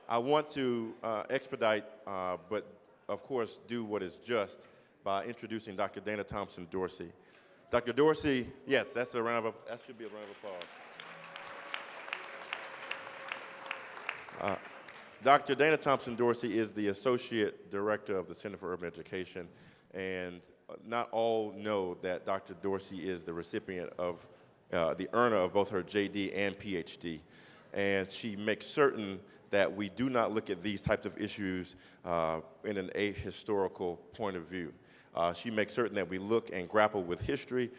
I want to expedite, but of course do what is just by introducing Dr. Dana Thompson Dorsey. Dr. Dorsey, yes, that should be a round of applause. Dr. Dana Thompson Dorsey is the Associate Director of the Center for Urban Education, and not all know that Dr. Dorsey is the recipient of the earner of both her JD and PhD, and she makes certain that we do not look at these types of issues in an ahistorical point of view. She makes certain that we look and grapple with history,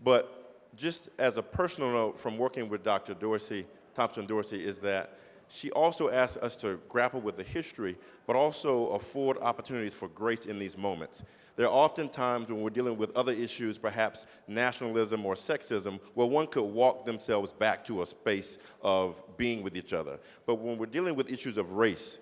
but just as a personal note from working with Dr. Dorsey, Thompson Dorsey, is that she also asks us to grapple with the history, but also afford opportunities for grace in these moments. There are often times when we're dealing with other issues, perhaps nationalism or sexism, where one could walk themselves back to a space of being with each other. But when we're dealing with issues of race,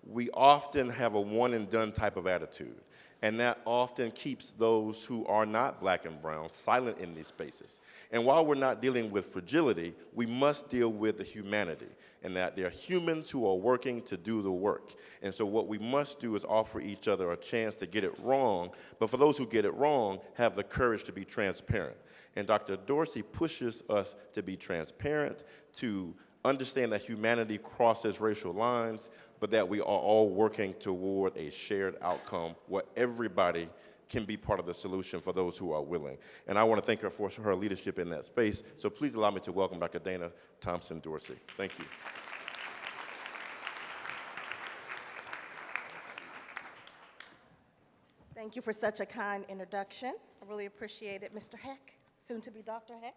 we often have a one-and-done type of attitude. And that often keeps those who are not black and brown silent in these spaces. And while we're not dealing with fragility, we must deal with the humanity, and that there are humans who are working to do the work. And so what we must do is offer each other a chance to get it wrong, but for those who get it wrong, have the courage to be transparent. And Dr. Dorsey pushes us to be transparent, to understand that humanity crosses racial lines, but that we are all working toward a shared outcome where everybody can be part of the solution for those who are willing. And I want to thank her for her leadership in that space. So please allow me to welcome Dr. Dana Thompson Dorsey. Thank you. Thank you for such a kind introduction. I really appreciate it, Mr. Heck, soon to be Dr. Heck.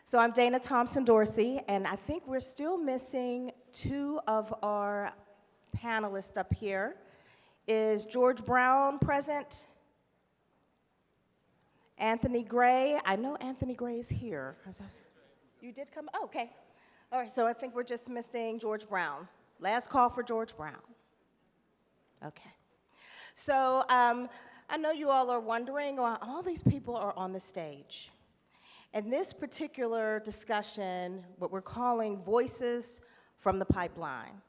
So I'm Dana Thompson Dorsey, and I think we're still missing two of our panelists up here. Is George Brown present? Anthony Gray? I know Anthony Gray is here. You did come? Oh, okay. All right, so I think we're just missing George Brown. Last call for George Brown. Okay. So I know you all are wondering why all these people are on the stage. In this particular discussion, what we're calling Voices from the Pipeline,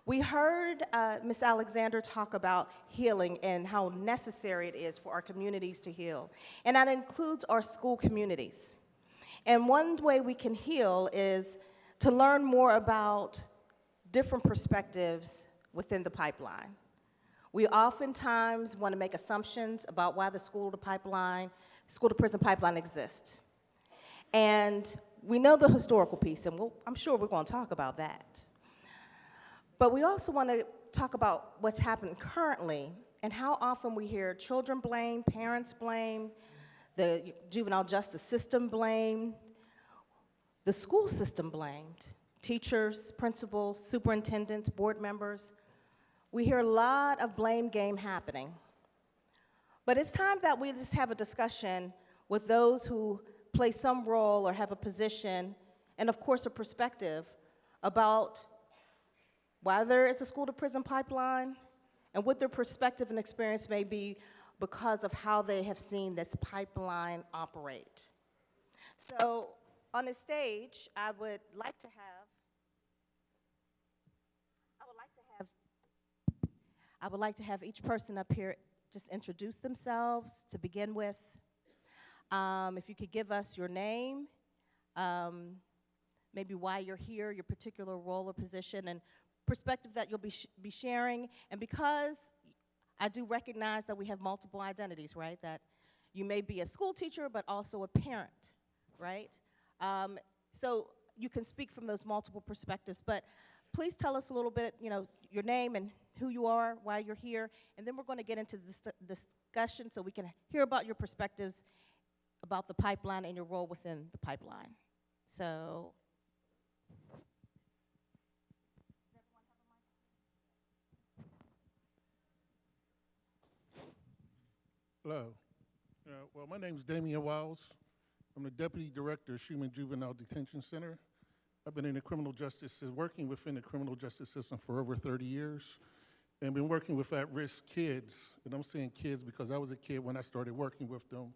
we heard Ms. Alexander talk about healing and how necessary it is for our communities to heal, and that includes our school communities. And one way we can heal is to learn more about different perspectives within the pipeline. We oftentimes want to make assumptions about why the school-to-prison pipeline exists. And we know the historical piece, and I'm sure we're going to talk about that. But we also want to talk about what's happening currently and how often we hear children blamed, parents blamed, the juvenile justice system blamed, the school system blamed, teachers, principals, superintendents, board members. We hear a lot of blame game happening. But it's time that we just have a discussion with those who play some role or have a position, and of course a perspective about why there is a school-to-prison pipeline and what their perspective and experience may be because of how they have seen this pipeline operate. So on the stage, I would like to have each person up here just introduce themselves to begin with. If you could give us your name, maybe why you're here, your particular role or position, and perspective that you'll be sharing. And because I do recognize that we have multiple identities, right? That you may be a school teacher, but also a parent, right? So you can speak from those multiple perspectives. But please tell us a little bit, your name and who you are, why you're here, and then we're going to get into this discussion so we can hear about your perspectives about the pipeline and your role within the pipeline. So, Hello. Well, my name is Damian Wiles. I'm the Deputy Director of Schumann Juvenile Detention Center. I've been in the criminal justice, working within the criminal justice system for over 30 years, and been working with at-risk kids. And I'm saying kids because I was a kid when I started working with them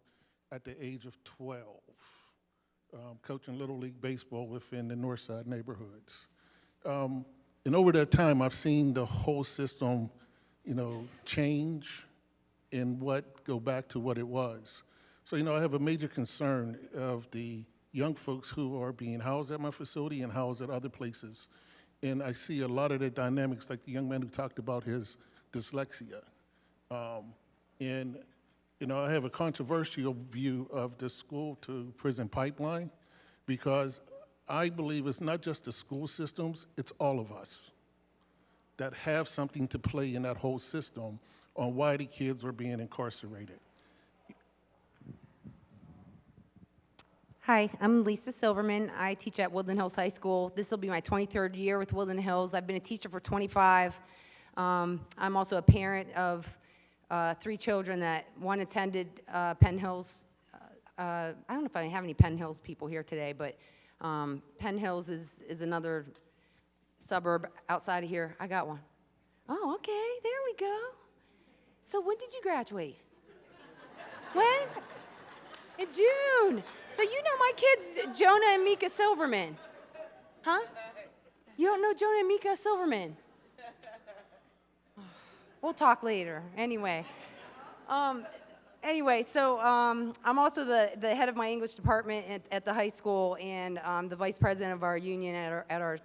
at the age of 12, coaching Little League Baseball within the Northside neighborhoods. And over that time, I've seen the whole system, change and go back to what it was. So, I have a major concern of the young folks who are being housed at my facility and housed at other places. And I see a lot of the dynamics, like the young man who talked about his dyslexia. I have a controversial view of the school to prison pipeline, because I believe it's not just the school systems, it's all of us that have something to play in that whole system on why the kids are being incarcerated. Hi, I'm Lisa Silverman. I teach at Woodland Hills High School. This will be my 23rd year with Woodland Hills. I've been a teacher for 25. I'm also a parent of 3 children that one attended Penn Hills. I don't know if I have any Penn Hills people here today, but Penn Hills is another suburb outside of here. I got one. Oh, okay, there we go. So when did you graduate? When? In June. So you know my kids, Jonah and Mika Silverman. Huh? You don't know Jonah and Mika Silverman? We'll talk later. Anyway. So I'm also the head of my English department at the high school, and the vice president of our union at our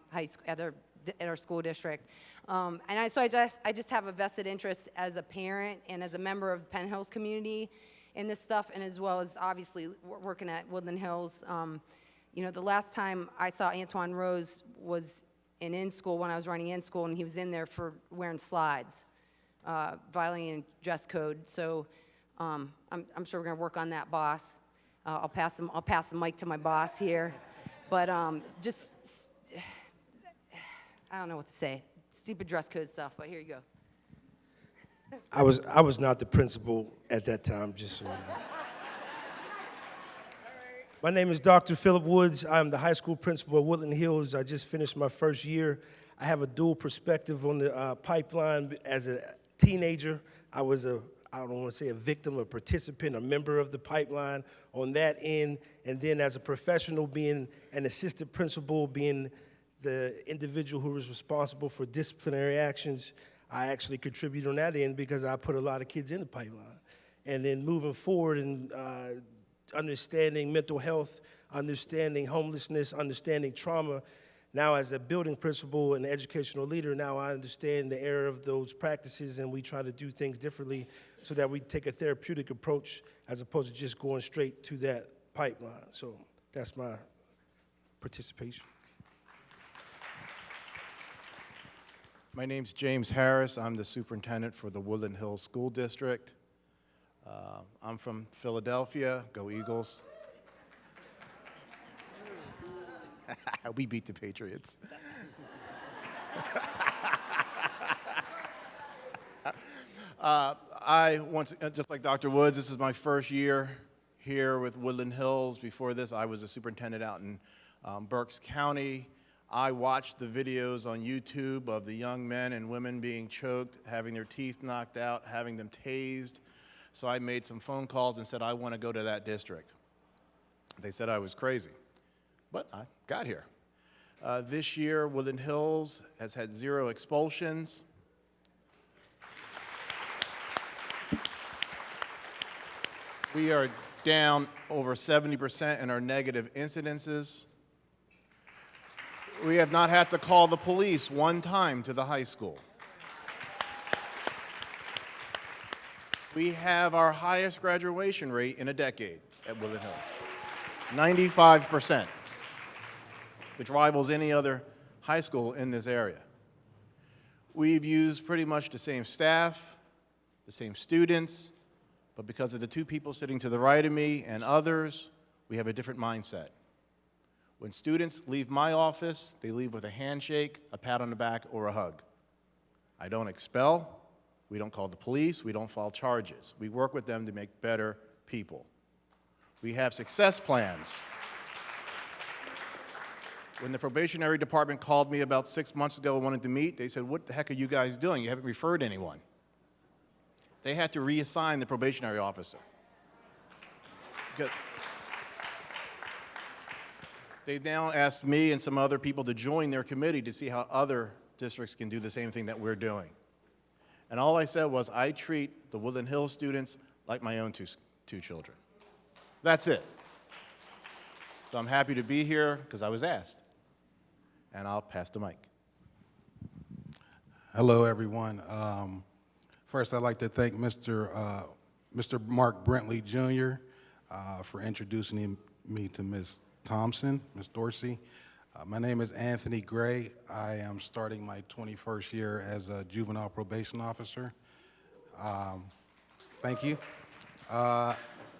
high school, at our school district. I just have a vested interest as a parent and as a member of the Penn Hills community in this stuff, and as well as obviously working at Woodland Hills. The last time I saw Antoine Rose was in school when I was running in school, and he was in there for wearing slides, violating dress code. So I'm sure we're gonna work on that, boss. I'll pass the mic to my boss here, but I don't know what to say. Stupid dress code stuff, but here you go. I was not the principal at that time, just so you know. My name is Dr. Phillip Woods. I'm the high school principal at Woodland Hills. I just finished my first year. I have a dual perspective on the pipeline. As a teenager, I was I don't want to say a victim, a participant, a member of the pipeline on that end. And then as a professional, being an assistant principal, being the individual who was responsible for disciplinary actions, I actually contribute on that end because I put a lot of kids in the pipeline. And then moving forward and understanding mental health, understanding homelessness, understanding trauma. Now as a building principal and educational leader, now I understand the error of those practices, and we try to do things differently so that we take a therapeutic approach as opposed to just going straight to that pipeline. So that's my participation. My name's James Harris. I'm the superintendent for the Woodland Hills School District. I'm from Philadelphia. Go Eagles. We beat the Patriots. Just like Dr. Woods, this is my first year here with Woodland Hills. Before this, I was a superintendent out in Berks County. I watched the videos on YouTube of the young men and women being choked, having their teeth knocked out, having them tased. So I made some phone calls and said, I want to go to that district. They said I was crazy, but I got here. This year, Woodland Hills has had 0 expulsions. We are down over 70% in our negative incidences. We have not had to call the police one time to the high school. We have our highest graduation rate in a decade at Woodland Hills, 95%, which rivals any other high school in this area. We've used pretty much the same staff, the same students, but because of the 2 people sitting to the right of me and others, we have a different mindset. When students leave my office, they leave with a handshake, a pat on the back, or a hug. I don't expel. We don't call the police. We don't file charges. We work with them to make better people. We have success plans. When the probationary department called me about 6 months ago and wanted to meet, they said, what the heck are you guys doing? You haven't referred anyone. They had to reassign the probationary officer. They've now asked me and some other people to join their committee to see how other districts can do the same thing that we're doing. And all I said was, I treat the Woodland Hills students like my own two children. That's it. So I'm happy to be here because I was asked. And I'll pass the mic. Hello, everyone. First, I'd like to thank Mr. Mark Brentley Jr. For introducing me to Ms. Thompson, Ms. Dorsey. My name is Anthony Gray. I am starting my 21st year as a juvenile probation officer. Thank you. I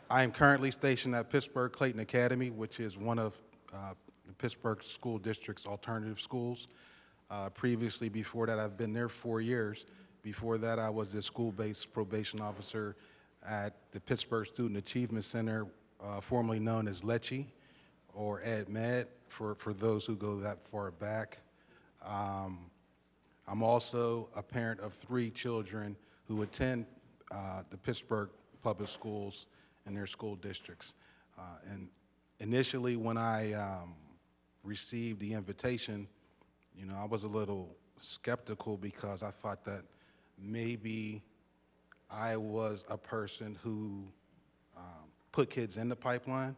am currently stationed at Pittsburgh Clayton Academy, which is one of the Pittsburgh School District's alternative schools. Previously, before that, I've been there 4 years. Before that, I was a school-based probation officer at the Pittsburgh Student Achievement Center, formerly known as LECHI, or EdMed, for those who go that far back. I'm also a parent of 3 children who attend the Pittsburgh public schools in their school districts. And initially, when I received the invitation, you know, I was a little skeptical because I thought that maybe I was a person who put kids in the pipeline.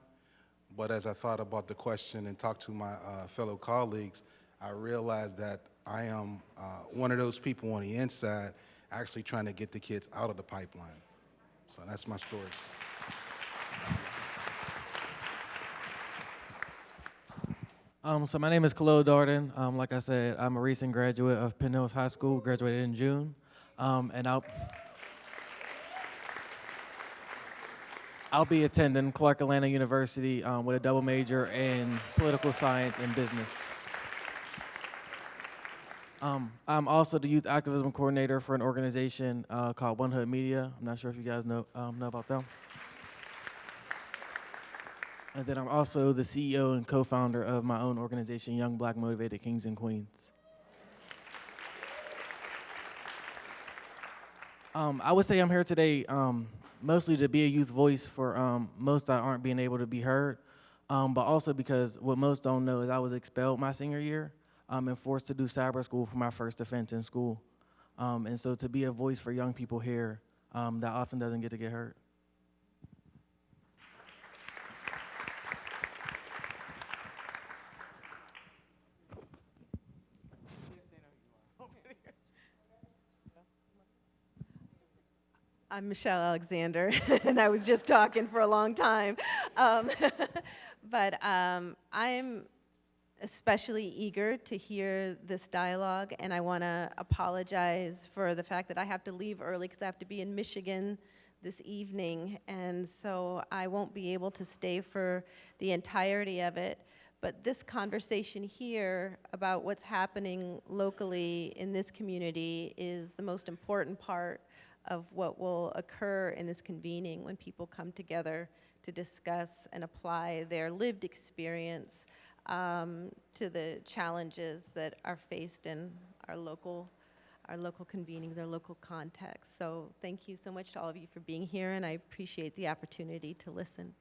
But as I thought about the question and talked to my fellow colleagues, I realized that I am one of those people on the inside actually trying to get the kids out of the pipeline. So that's my story. So my name is Kahlil Darden. Like I said, I'm a recent graduate of Penn Hills High School, graduated in June. And I'll be attending Clark Atlanta University with a double major in political science and business. I'm also the youth activism coordinator for an organization called One Hood Media. I'm not sure if you guys know about them. And then I'm also the CEO and co-founder of my own organization, Young Black Motivated Kings and Queens. I would say I'm here today mostly to be a youth voice for most that aren't being able to be heard, but also because what most don't know is I was expelled my senior year and forced to do cyber school for my first offense in school. And so to be a voice for young people here that often doesn't get heard. I'm Michelle Alexander, and I was just talking for a long time. But I'm especially eager to hear this dialogue, and I want to apologize for the fact that I have to leave early because I have to be in Michigan this evening, and so I won't be able to stay for the entirety of it. But this conversation here about what's happening locally in this community is the most important part of what will occur in this convening when people come together to discuss and apply their lived experience to the challenges that are faced in our local convenings, our local context. So thank you so much to all of you for being here, and I appreciate the opportunity to listen.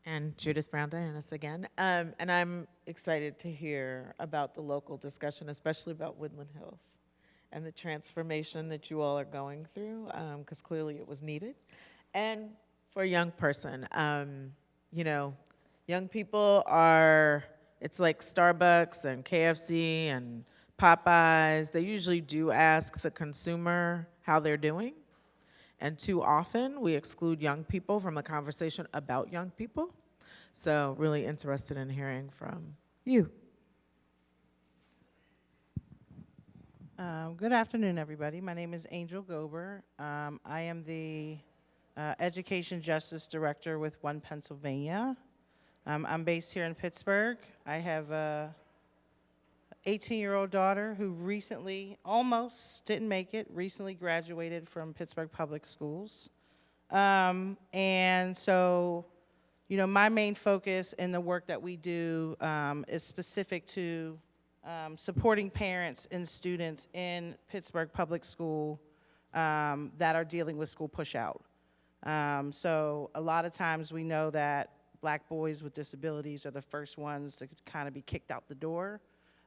And Judith Brown Dianis again. And I'm excited to hear about the local discussion, especially about Woodland Hills and the transformation that you all are going through, because clearly it was needed. And for a young person, you know, young people are, it's like Starbucks and KFC and Popeyes. They usually do ask the consumer how they're doing. And too often, we exclude young people from a conversation about young people. So really interested in hearing from you. Good afternoon, everybody. My name is Angel Gober. I am the Education Justice Director with One Pennsylvania. I'm based here in Pittsburgh. I have a 18-year-old daughter who recently, almost didn't make it, recently graduated from Pittsburgh Public Schools. And so, you know, my main focus in the work that we do is specific to supporting parents and students in Pittsburgh Public School that are dealing with school push-out. So a lot of times we know that Black boys with disabilities are the first ones to kind of be kicked out the door.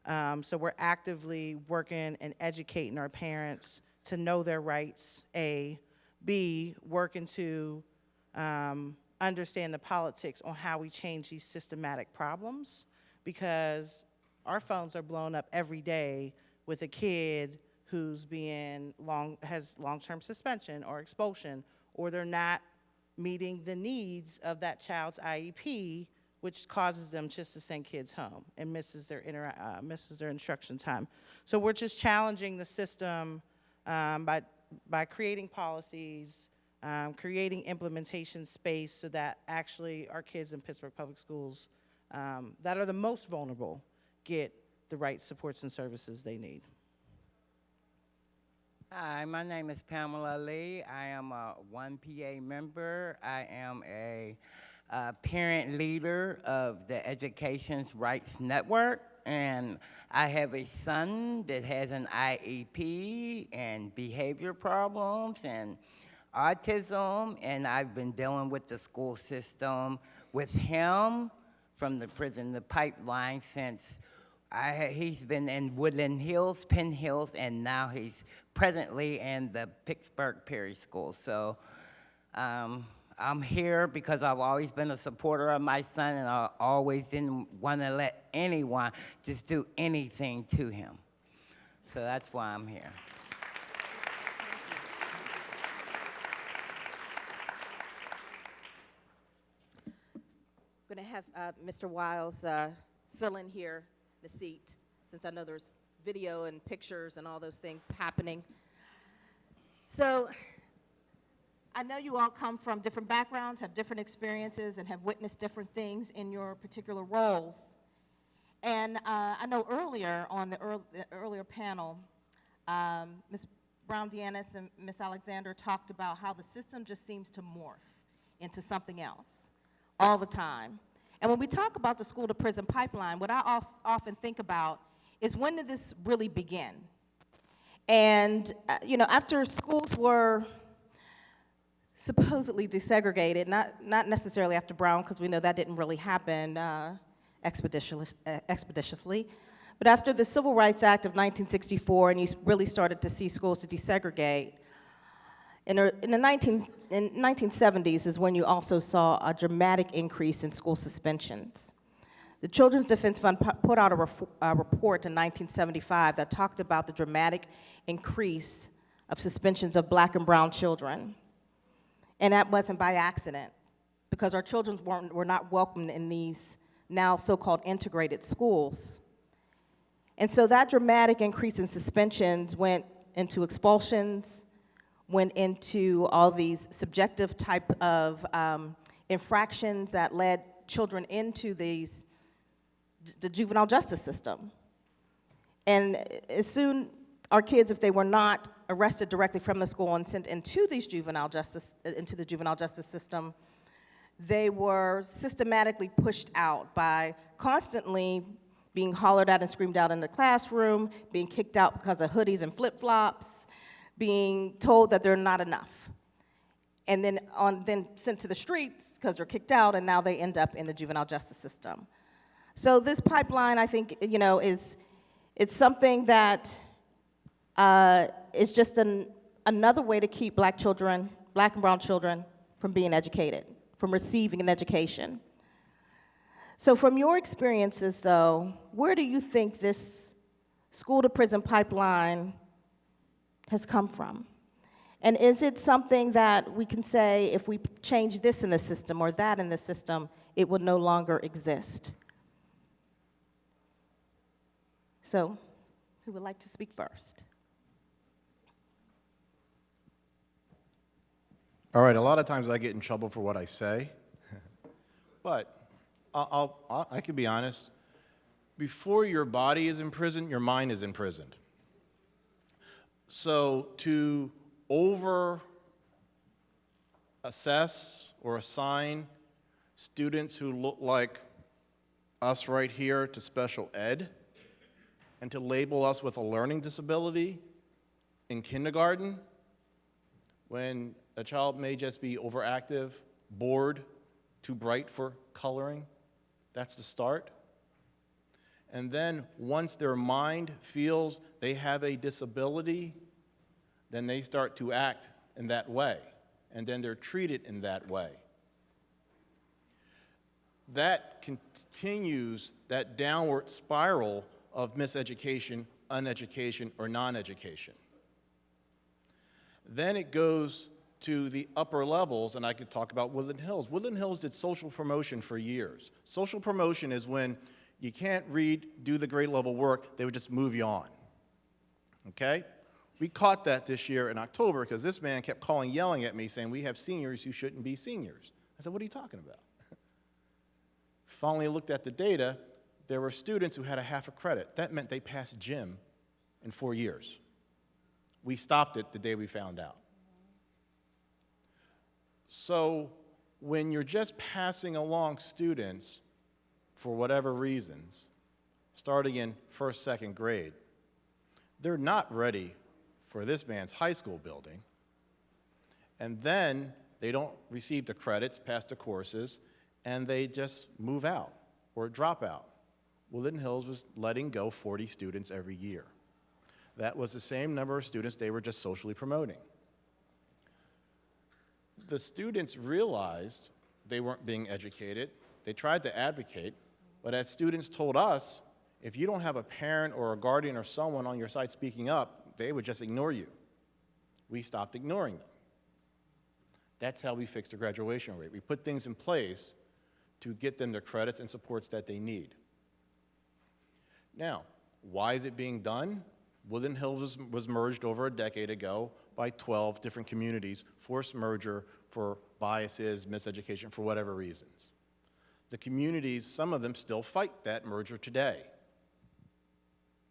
So we're actively working and educating our parents to know their rights, A. B, working to understand the politics on how we change these systematic problems, because our phones are blown up every day with a kid who's has long-term suspension or expulsion, or they're not meeting the needs of that child's IEP, which causes them just to send kids home and misses their instruction time. So we're just challenging the system by creating policies, creating implementation space so that actually our kids in Pittsburgh Public Schools that are the most vulnerable get the right supports and services they need. Hi, my name is Pamela Lee. I am a 1PA member. I am a parent leader of the Education's Rights Network, and I have a son that has an IEP and behavior problems and autism, and I've been dealing with the school system with him from the prison, the pipeline, since he's been in Woodland Hills, Penn Hills, and now he's presently in the Pittsburgh Perry School. So I'm here because I've always been a supporter of my son, and I always didn't want to let anyone just do anything to him. So that's why I'm here. I'm going to have Mr. Wiles fill in here the seat, since I know there's video and pictures and all those things happening. So I know you all come from different backgrounds, have different experiences, and have witnessed different things in your particular roles. And I know earlier on the earlier panel, Ms. Brown-Deannis and Ms. Alexander talked about how the system just seems to morph into something else all the time. And when we talk about the school-to-prison pipeline, what I often think about is, when did this really begin? And, you know, after schools were supposedly desegregated, not necessarily after Brown, because we know that didn't really happen expeditiously, but after the Civil Rights Act of 1964, and you really started to see schools to desegregate, in the 1970s is when you also saw a dramatic increase in school suspensions. The Children's Defense Fund put out a report in 1975 that talked about the dramatic increase of suspensions of Black and brown children. And that wasn't by accident, because our children were not welcomed in these now so-called integrated schools. And so that dramatic increase in suspensions went into expulsions, went into all these subjective type of infractions that led children into the juvenile justice system. And as soon, our kids, if they were not arrested directly from the school and sent into the juvenile justice system, they were systematically pushed out by constantly being hollered at and screamed out in the classroom, being kicked out because of hoodies and flip-flops, being told that they're not enough, and then sent to the streets because they're kicked out, and now they end up in the juvenile justice system. So this pipeline, I think, you know, it's something that is just another way to keep Black children, Black and brown children, from being educated, from receiving an education. So from your experiences, though, where do you think this school-to-prison pipeline has come from? And is it something that we can say, if we change this in the system or that in the system, it would no longer exist? So, who would like to speak first? All right, a lot of times I get in trouble for what I say, but I can be honest. Before your body is imprisoned, your mind is imprisoned. So to over-assess or assign students who look like us right here to special ed, and to label us with a learning disability in kindergarten, when a child may just be overactive, bored, too bright for coloring. That's the start. And then once their mind feels they have a disability, then they start to act in that way, and then they're treated in that way. That continues that downward spiral of miseducation, uneducation, or non-education. Then it goes to the upper levels, and I could talk about Woodland Hills. Woodland Hills did social promotion for years. Social promotion is when you can't read, do the grade level work, they would just move you on, okay? We caught that this year in October because this man kept calling, yelling at me, saying, we have seniors who shouldn't be seniors. I said, what are you talking about? Finally looked at the data, there were students who had a half a credit. That meant they passed gym in 4 years. We stopped it the day we found out. So when you're just passing along students for whatever reasons, starting in first, second grade, they're not ready for this man's high school building, and then they don't receive the credits, pass the courses, and they just move out or drop out. Woodland Hills was letting go 40 students every year. That was the same number of students they were just socially promoting. The students realized they weren't being educated. They tried to advocate, but as students told us, if you don't have a parent or a guardian or someone on your side speaking up, they would just ignore you. We stopped ignoring them. That's how we fixed the graduation rate. We put things in place to get them the credits and supports that they need. Now, why is it being done? Woodland Hills was merged over a decade ago by 12 different communities, forced merger for biases, miseducation, for whatever reasons. The communities, some of them still fight that merger today.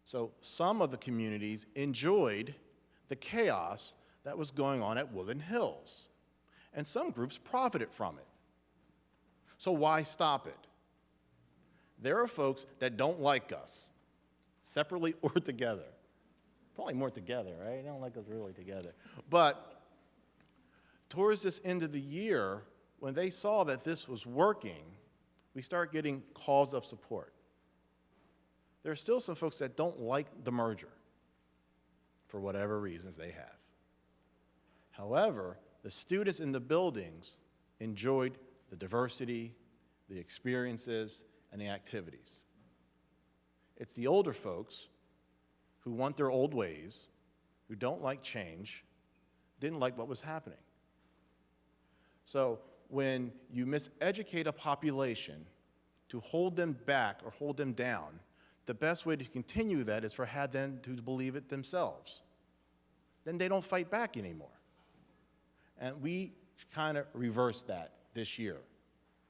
So some of the communities enjoyed the chaos that was going on at Woodland Hills, and some groups profited from it. So why stop it? There are folks that don't like us, separately or together. Probably more together, right? They don't like us really together. But towards this end of the year, when they saw that this was working, we start getting calls of support. There are still some folks that don't like the merger for whatever reasons they have. However, the students in the buildings enjoyed the diversity, the experiences, and the activities. It's the older folks who want their old ways, who don't like change, didn't like what was happening. So when you miseducate a population to hold them back or hold them down, the best way to continue that is for them to believe it themselves. Then they don't fight back anymore. And we kind of reversed that this year.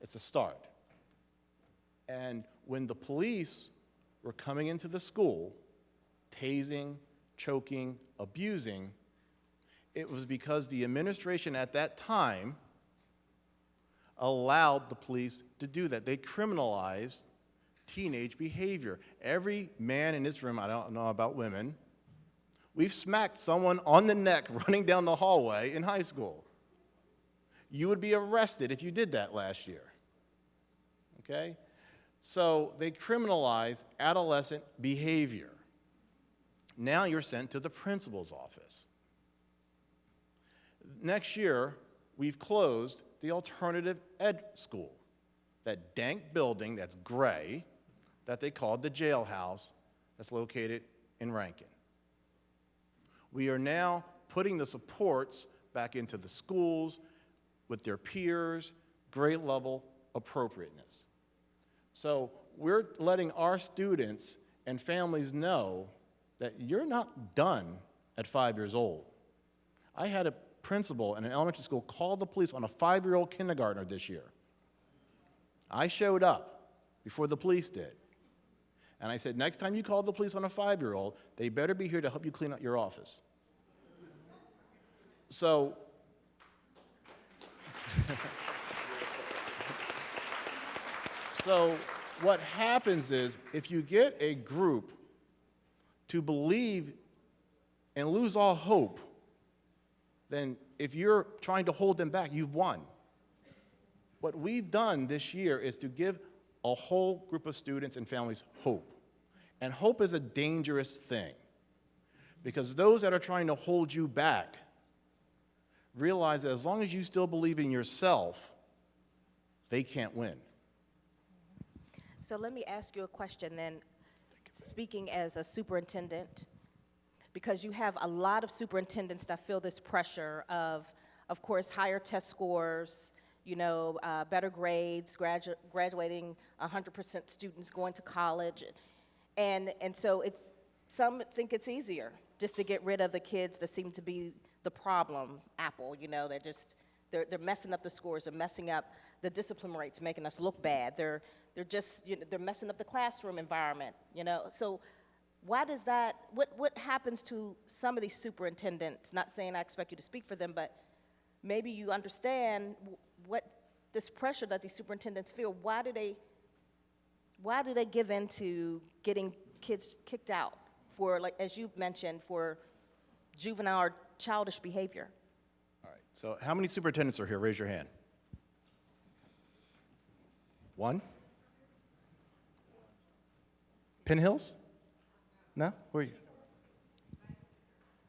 It's a start. And when the police were coming into the school, tasing, choking, abusing, it was because the administration at that time allowed the police to do that. They criminalized teenage behavior. Every man in this room, I don't know about women, we've smacked someone on the neck running down the hallway in high school. You would be arrested if you did that last year, okay? So they criminalize adolescent behavior. Now you're sent to the principal's office. Next year, we've closed the alternative ed school, that dank building that's gray that they called the jailhouse that's located in Rankin. We are now putting the supports back into the schools with their peers, grade level appropriateness. So we're letting our students and families know that you're not done at 5 years old. I had a principal in an elementary school call the police on a 5-year-old kindergartner this year. I showed up before the police did. And I said, next time you call the police on a 5-year-old, they better be here to help you clean up your office. So, so what happens is, if you get a group to believe and lose all hope, then if you're trying to hold them back, you've won. What we've done this year is to give a whole group of students and families hope. And hope is a dangerous thing, because those that are trying to hold you back realize that as long as you still believe in yourself, they can't win. So let me ask you a question then, speaking as a superintendent, because you have a lot of superintendents that feel this pressure of course, higher test scores, you know, better grades, graduating 100% students going to college. And so some think it's easier just to get rid of the kids that seem to be the problem apple, you know, they're messing up the scores, they're messing up the discipline rates, making us look bad. They're just, you know, they're messing up the classroom environment, you know. So why does that, what happens to some of these superintendents? Not saying I expect you to speak for them, but maybe you understand what this pressure that these superintendents feel. Why do they give in to getting kids kicked out for, like, as you mentioned, for juvenile or childish behavior? All right, so how many superintendents are here? Raise your hand. One? Pin Hills? No? Where are you?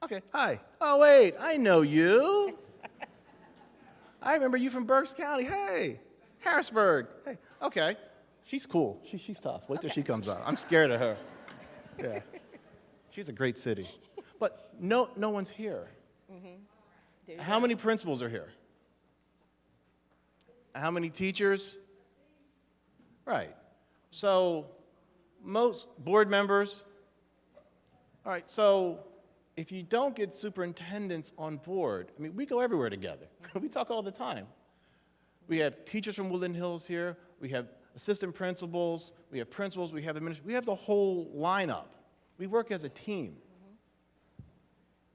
Okay, hi. Oh, wait, I know you. I remember you from Berks County. Hey, Harrisburg. Hey, okay. She's cool. She's tough. Wait till she comes out. I'm scared of her. Yeah. She's a great city. But no one's here. Mm-hmm. How many principals are here? How many teachers? Right. So most board members. All right, so if you don't get superintendents on board, I mean, we go everywhere together. We talk all the time. We have teachers from Woodland Hills here. We have assistant principals. We have principals. We have administrators. We have the whole lineup. We work as a team.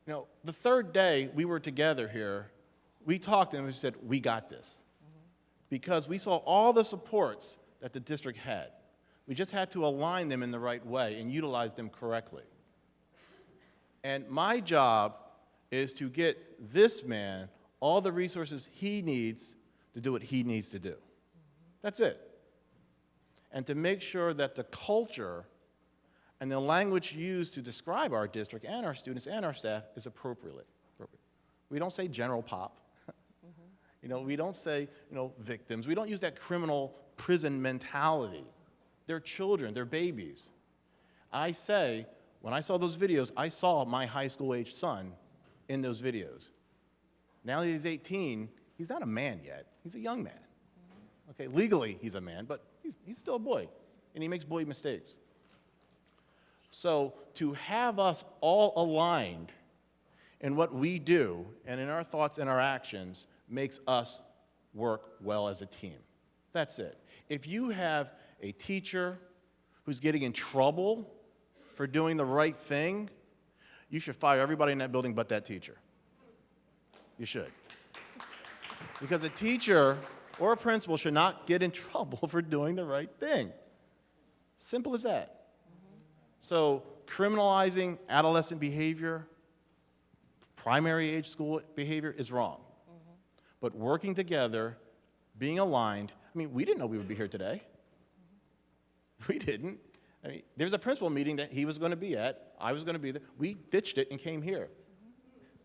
You know, the third day we were together here, we talked and we said, we got this. Because we saw all the supports that the district had. We just had to align them in the right way and utilize them correctly. And my job is to get this man all the resources he needs to do what he needs to do. That's it. And to make sure that the culture and the language used to describe our district and our students and our staff is appropriate. We don't say general pop. You know, we don't say, you know, victims. We don't use that criminal prison mentality. They're children, they're babies. I say, when I saw those videos, I saw my high school age son in those videos. Now that he's 18, he's not a man yet. He's a young man. Okay, legally he's a man, but he's still a boy, and he makes boy mistakes. So to have us all aligned in what we do and in our thoughts and our actions makes us work well as a team. That's it. If you have a teacher who's getting in trouble for doing the right thing, you should fire everybody in that building but that teacher. You should. Because a teacher or a principal should not get in trouble for doing the right thing. Simple as that. So criminalizing adolescent behavior, primary age school behavior is wrong. But working together, being aligned, I mean, we didn't know we would be here today. We didn't. I mean, there's a principal meeting that he was going to be at, I was going to be there. We ditched it and came here.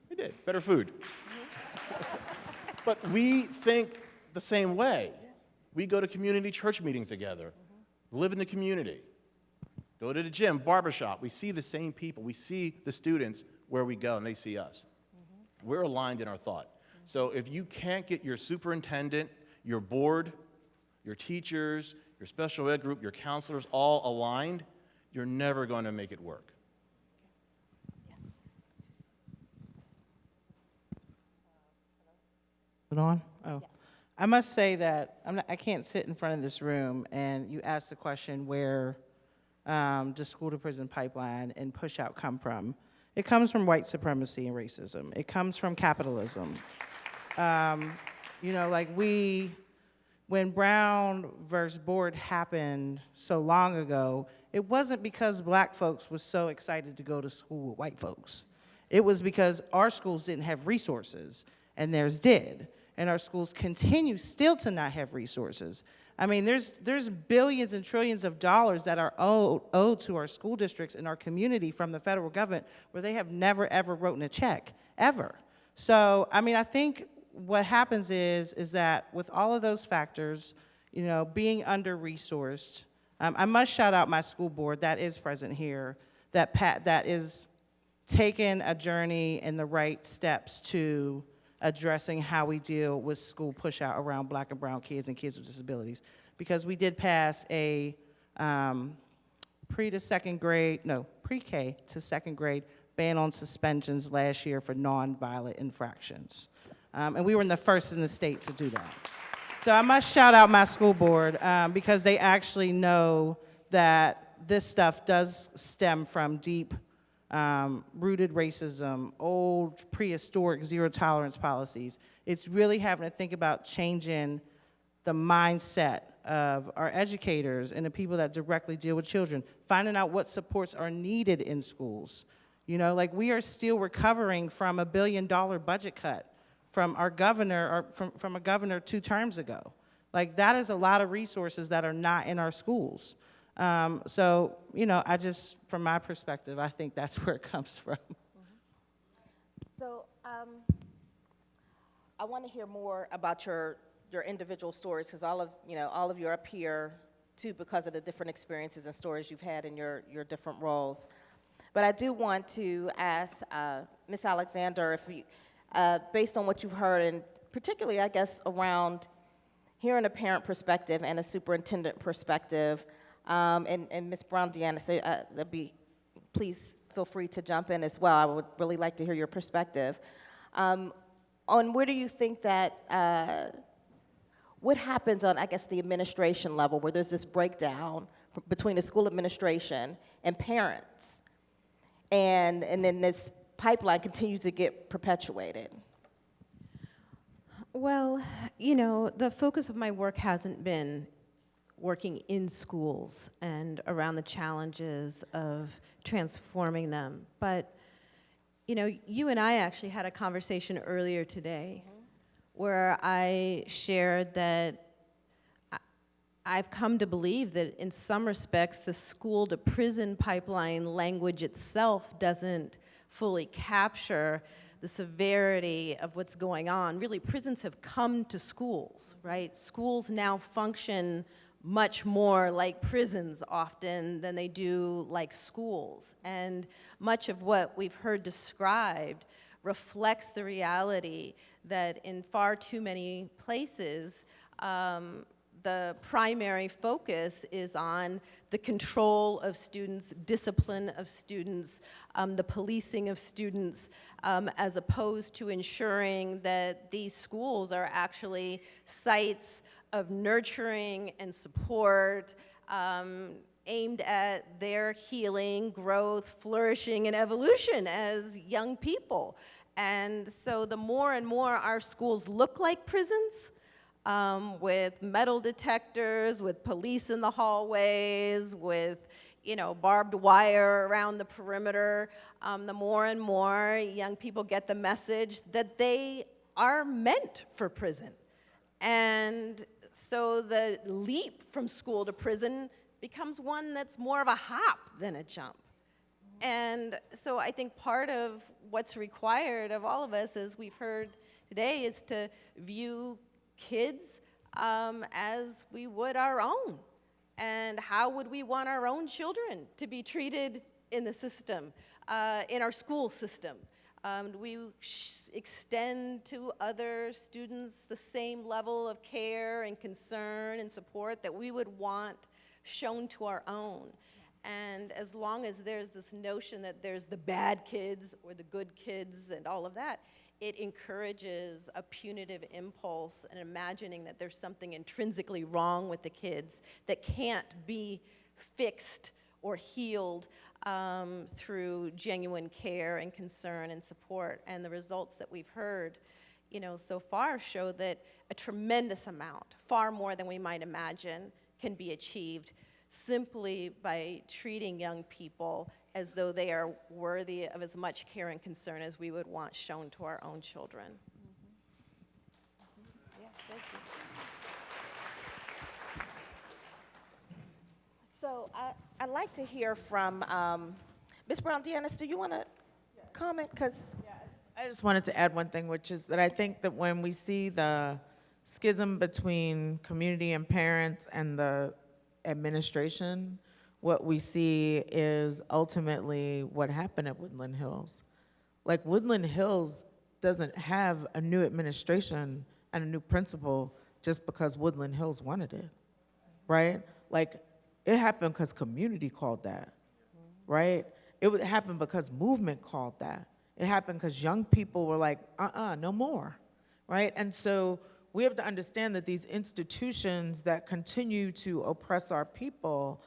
We did. Better food. But we think the same way. We go to community church meetings together, live in the community, go to the gym, barbershop. We see the same people. We see the students where we go, and they see us. We're aligned in our thought. So if you can't get your superintendent, your board, your teachers, your special ed group, your counselors all aligned, you're never going to make it work. Is it on? Oh. I must say that I can't sit in front of this room and you ask the question where does school to prison pipeline and push out come from. It comes from white supremacy and racism. It comes from capitalism. You know, like when Brown versus Board happened so long ago, it wasn't because black folks were so excited to go to school with white folks. It was because our schools didn't have resources and theirs did. and our schools continue still to not have resources. I mean, there's billions and trillions of dollars that are owed to our school districts and our community from the federal government where they have never, ever written a check, ever. So, I mean, I think what happens is that with all of those factors, you know, being under-resourced, I must shout out my school board that is present here, that is taking a journey in the right steps to addressing how we deal with school push-out around Black and brown kids and kids with disabilities. Because we did pass a pre-K to second grade ban on suspensions last year for non-violent infractions. And we were the first in the state to do that. So I must shout out my school board because they actually know that this stuff does stem from deep rooted racism, old prehistoric zero tolerance policies. It's really having to think about changing the mindset of our educators and the people that directly deal with children, finding out what supports are needed in schools. You know, like we are still recovering from a $1 billion budget cut from our governor, or from a governor 2 terms ago. Like that is a lot of resources that are not in our schools. So, you know, from my perspective, I think that's where it comes from. So I want to hear more about your individual stories, because all of you are up here too because of the different experiences and stories you've had in your different roles. But I do want to ask Ms. Alexander, if you, based on what you've heard, and particularly, I guess, around hearing a parent perspective and a superintendent perspective, and Ms. Brown, Deanna, so please feel free to jump in as well. I would really like to hear your perspective. On where do you think that, what happens on, I guess, the administration level, where there's this breakdown between the school administration and parents, and then this pipeline continues to get perpetuated? Well, you know, the focus of my work hasn't been working in schools and around the challenges of transforming them. But, you know, you and I actually had a conversation earlier today where I shared that I've come to believe that in some respects the school to prison pipeline language itself doesn't fully capture the severity of what's going on. Really, prisons have come to schools, right? Schools now function much more like prisons often than they do like schools. And much of what we've heard described reflects the reality that in far too many places, the primary focus is on the control of students, discipline of students, the policing of students, as opposed to ensuring that these schools are actually sites of nurturing and support, aimed at their healing, growth, flourishing, and evolution as young people. And so the more and more our schools look like prisons, with metal detectors, with police in the hallways, with, you know, barbed wire around the perimeter, the more and more young people get the message that they are meant for prison. And so the leap from school to prison becomes one that's more of a hop than a jump. And so I think part of what's required of all of us, as we've heard today, is to view kids as we would our own. And how would we want our own children to be treated in the system, in our school system? Do we extend to other students the same level of care and concern and support that we would want shown to our own? And as long as there's this notion that there's the bad kids or the good kids and all of that, it encourages a punitive impulse and imagining that there's something intrinsically wrong with the kids that can't be fixed or healed through genuine care and concern and support. And the results that we've heard, you know, so far show that a tremendous amount, far more than we might imagine, can be achieved simply by treating young people as though they are worthy of as much care and concern as we would want shown to our own children. So I'd like to hear from Ms. Brown. Deanna, do you want to comment? Because I just wanted to add one thing, which is that I think that when we see the schism between community and parents and the administration, what we see is ultimately what happened at Woodland Hills. Like, Woodland Hills doesn't have a new administration and a new principal just because Woodland Hills wanted it, right? Like, it happened because community called that, right? It would happen because movement called that. It happened because young people were like, no more, right? And so we have to understand that these institutions that continue to oppress our people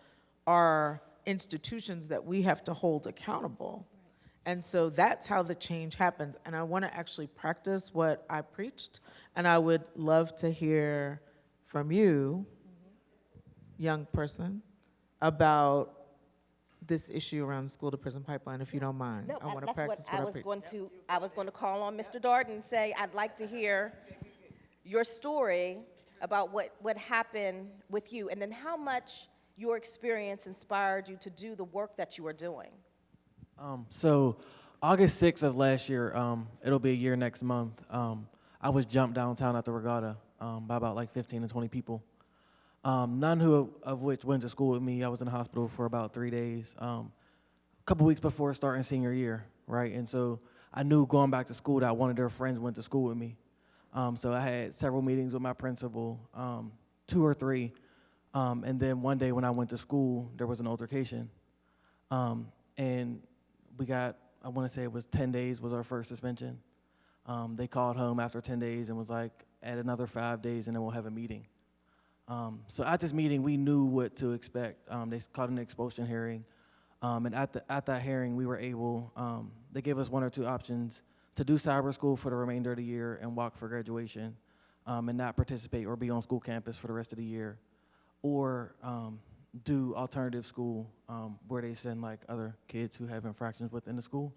are institutions that we have to hold accountable. And so that's how the change happens. And I want to actually practice what I preached, and I would love to hear from you, young person, about this issue around the school to prison pipeline, if you don't mind. no, I want to that's practice what I was preached. going to. I was going to call on Mr. Darden and say I'd like to hear your story about what happened with you, and then how much your experience inspired you to do the work that you are doing. So August 6th of last year, it'll be a year next month, I was jumped downtown at the regatta by about like 15 to 20 people. None of which went to school with me. I was in the hospital for about 3 days, a couple weeks before starting senior year, right? And so I knew going back to school that one of their friends went to school with me. So I had several meetings with my principal, 2 or 3. And then one day when I went to school, there was an altercation. And we got, I want to say it was 10 days was our first suspension. They called home after 10 days and was like, add another 5 days and then we'll have a meeting. So at this meeting, we knew what to expect. They called an expulsion hearing. And at that hearing, we were able, they gave us 1 or 2 options: to do cyber school for the remainder of the year and walk for graduation, and not participate or be on school campus for the rest of the year, or do alternative school, where they send like other kids who have infractions within the school.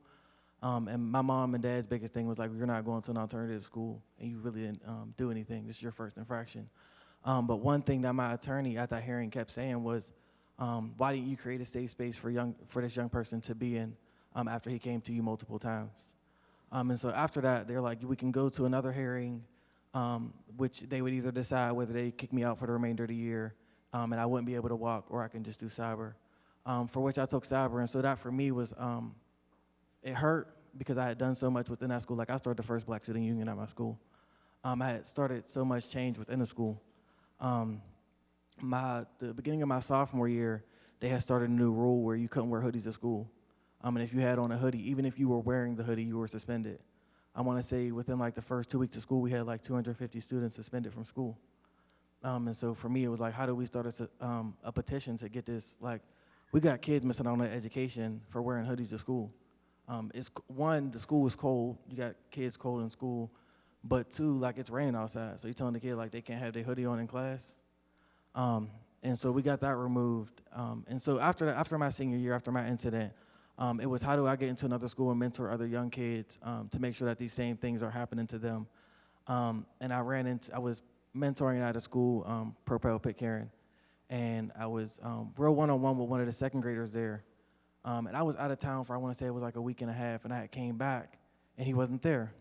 And my mom and dad's biggest thing was like, you're not going to an alternative school and you really didn't do anything. This is your first infraction. But one thing that my attorney at that hearing kept saying was, why didn't you create a safe space for this young person to be in after he came to you multiple times? And so after that, they're like, we can go to another hearing, which they would either decide whether they kick me out for the remainder of the year, and I wouldn't be able to walk, or I can just do cyber, for which I took cyber. And so that for me was, it hurt because I had done so much within that school. Like, I started the first Black Student Union at my school. I had started so much change within the school. The beginning of my sophomore year, they had started a new rule where you couldn't wear hoodies at school. And if you had on a hoodie, even if you were wearing the hoodie, you were suspended. I want to say within like the first 2 weeks of school, we had like 250 students suspended from school. And so for me, it was like, how do we start a petition to get this? Like, we got kids missing out on their education for wearing hoodies to school. It's one, the school is cold. You got kids cold in school. But 2, like, it's raining outside. So you're telling the kid like they can't have their hoodie on in class. And so we got that removed. And so after my senior year, after my incident, it was, how do I get into another school and mentor other young kids to make sure that these same things are happening to them? And I was mentoring at a school, Propel Pitcairn, and I was real one-on-one with one of the second graders there. And I was out of town for, I want to say it was like a week and a half, and I had came back, and he wasn't there.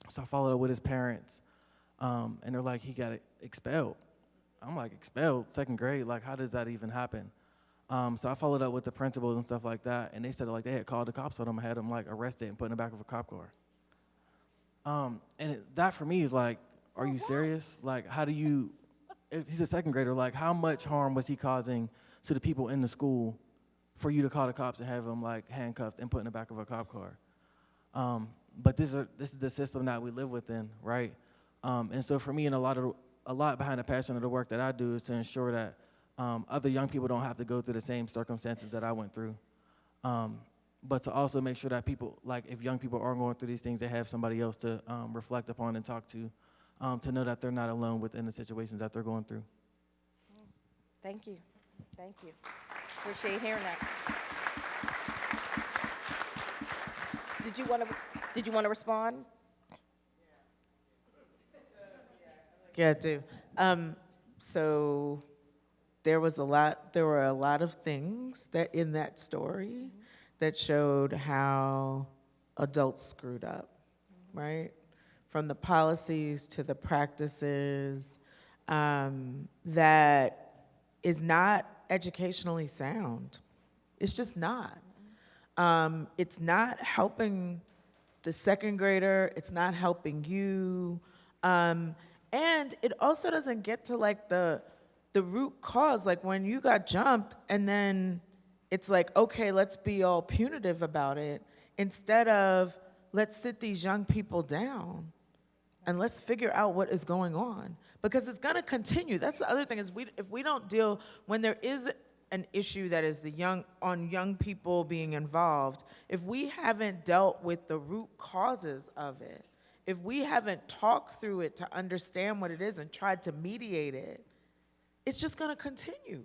So I followed up with his parents, and they're like, he got expelled. I'm like, expelled? Second grade? Like, how does that even happen? So I followed up with the principals and stuff like that, and they said like they had called the cops on him and had him like arrested and put in the back of a cop car. That for me is like, are you serious? Like, how do you, if he's a second grader, like how much harm was he causing to the people in the school for you to call the cops and have him like handcuffed and put in the back of a cop car? But this is the system that we live within, right? And so for me, and a lot behind the passion of the work that I do is to ensure that other young people don't have to go through the same circumstances that I went through. But to also make sure that people, like if young people are going through these things, they have somebody else to reflect upon and talk to know that they're not alone within the situations that they're going through. Thank you. Thank you. Appreciate hearing that. Did you want to respond? Yeah, I do. So there were a lot of things that in that story that showed how adults screwed up, right? From the policies to the practices, that is not educationally sound. It's just not. It's not helping the second grader, it's not helping you. And it also doesn't get to like the root cause, like when you got jumped and then it's like, okay, let's be all punitive about it, instead of let's sit these young people down and let's figure out what is going on. Because it's gonna continue. That's the other thing is if we don't deal, when there is an issue that is young people being involved, if we haven't dealt with the root causes of it, if we haven't talked through it to understand what it is and tried to mediate it, it's just gonna continue.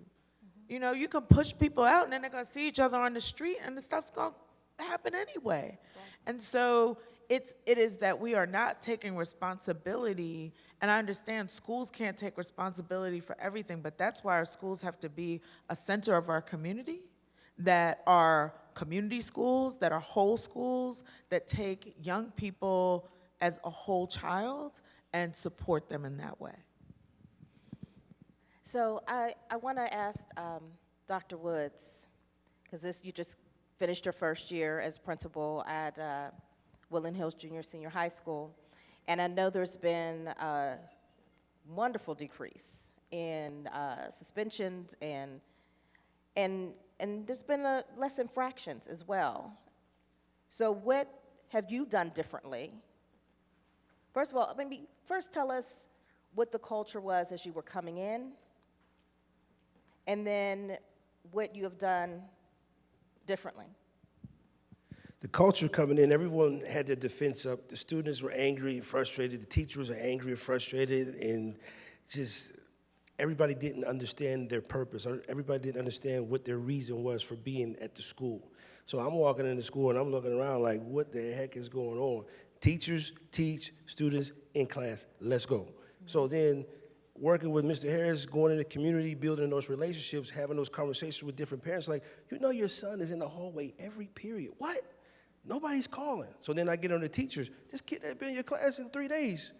You know, you can push people out and then they're gonna see each other on the street and the stuff's gonna happen anyway. And so it is that we are not taking responsibility, and I understand schools can't take responsibility for everything, but that's why our schools have to be a center of our community, that are community schools, that are whole schools, that take young people as a whole child and support them in that way. So I want to ask Dr. Woods, because you just finished your first year as principal at Woodland Hills Junior Senior High School, and I know there's been a wonderful decrease in suspensions and there's been less infractions as well. So what have you done differently? First of all, maybe first tell us what the culture was as you were coming in, and then what you have done differently. The culture coming in, everyone had their defense up. The students were angry and frustrated. The teachers were angry and frustrated, and just everybody didn't understand their purpose. Everybody didn't understand what their reason was for being at the school. So I'm walking into school and I'm looking around like, what the heck is going on? Teachers teach, students in class, let's go. So then working with Mr. Harris, going in the community, building those relationships, having those conversations with different parents, like, you know your son is in the hallway every period. What? Nobody's calling. So then I get on the teachers. This kid that been in your class in 3 days,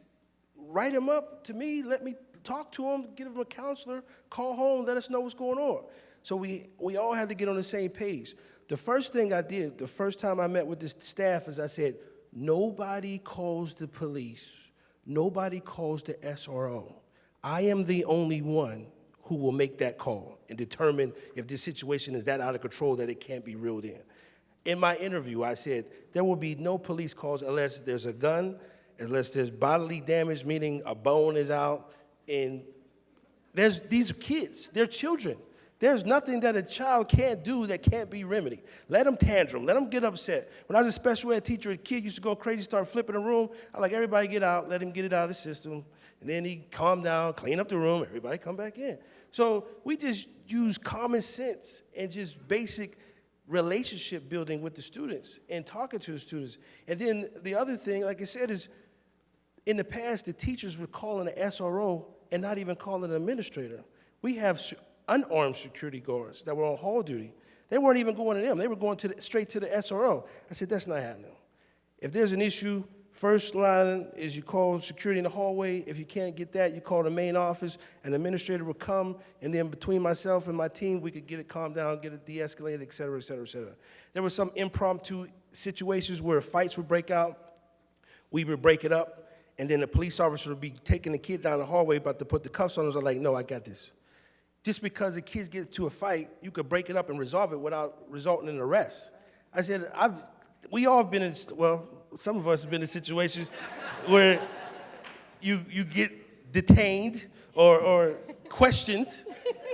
write him up to me, let me talk to him, give him a counselor, call home, let us know what's going on. So we all had to get on the same page. The first thing I did, the first time I met with the staff, is I said, nobody calls the police, nobody calls the SRO. I am the only one who will make that call and determine if this situation is that out of control that it can't be reeled in. In my interview, I said, there will be no police calls unless there's a gun, unless there's bodily damage, meaning a bone is out, and these are kids, they're children. There's nothing that a child can't do that can't be remedied. Let them tantrum, let them get upset. When I was a special ed teacher, a kid used to go crazy, start flipping the room. I like, everybody get out, let him get it out of the system. And then he calm down, clean up the room, everybody come back in. So we just use common sense and just basic relationship building with the students and talking to the students. And then the other thing, like I said, is in the past, the teachers were calling an SRO and not even calling an administrator. We have unarmed security guards that were on hall duty. They weren't even going to them. They were going straight to the SRO. I said, that's not happening. If there's an issue, first line is you call security in the hallway. If you can't get that, you call the main office. An administrator will come, and then between myself and my team, we could get it calmed down, get it de-escalated, et cetera, et cetera, et cetera. There were some impromptu situations where fights would break out. We would break it up, and then the police officer would be taking the kid down the hallway, about to put the cuffs on us. I'm like, no, I got this. Just because the kids get to a fight, you could break it up and resolve it without resulting in an arrest. I said, we all have been in, well, some of us have been in situations where you get detained or questioned,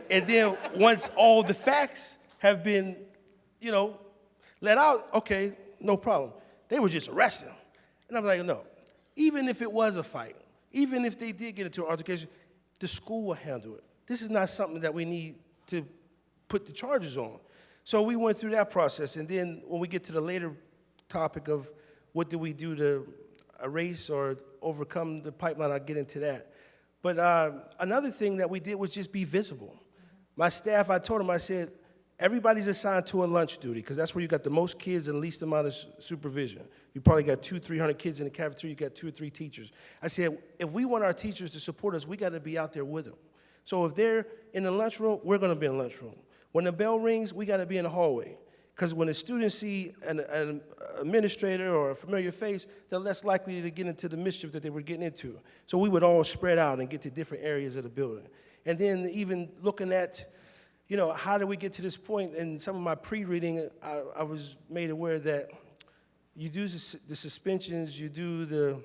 and then once all the facts have been, let out, okay, no problem. They were just arresting. And I'm like, no, even if it was a fight, even if they did get into an altercation, the school will handle it. This is not something that we need to put the charges on. So we went through that process, and then when we get to the later topic of what do we do to erase or overcome the pipeline, I'll get into that. But another thing that we did was just be visible. My staff, I told them, I said, everybody's assigned to a lunch duty, because that's where you got the most kids and the least amount of supervision. You probably got 200-300 kids in the cafeteria, you got 2 or 3 teachers. I said, if we want our teachers to support us, we got to be out there with them. So if they're in the lunchroom, we're going to be in the lunchroom. When the bell rings, we got to be in the hallway. Because when the students see an administrator or a familiar face, they're less likely to get into the mischief that they were getting into. So we would all spread out and get to different areas of the building. And then even looking at, you know, how did we get to this point? In some of my pre-reading, I was made aware that you do the suspensions, you do the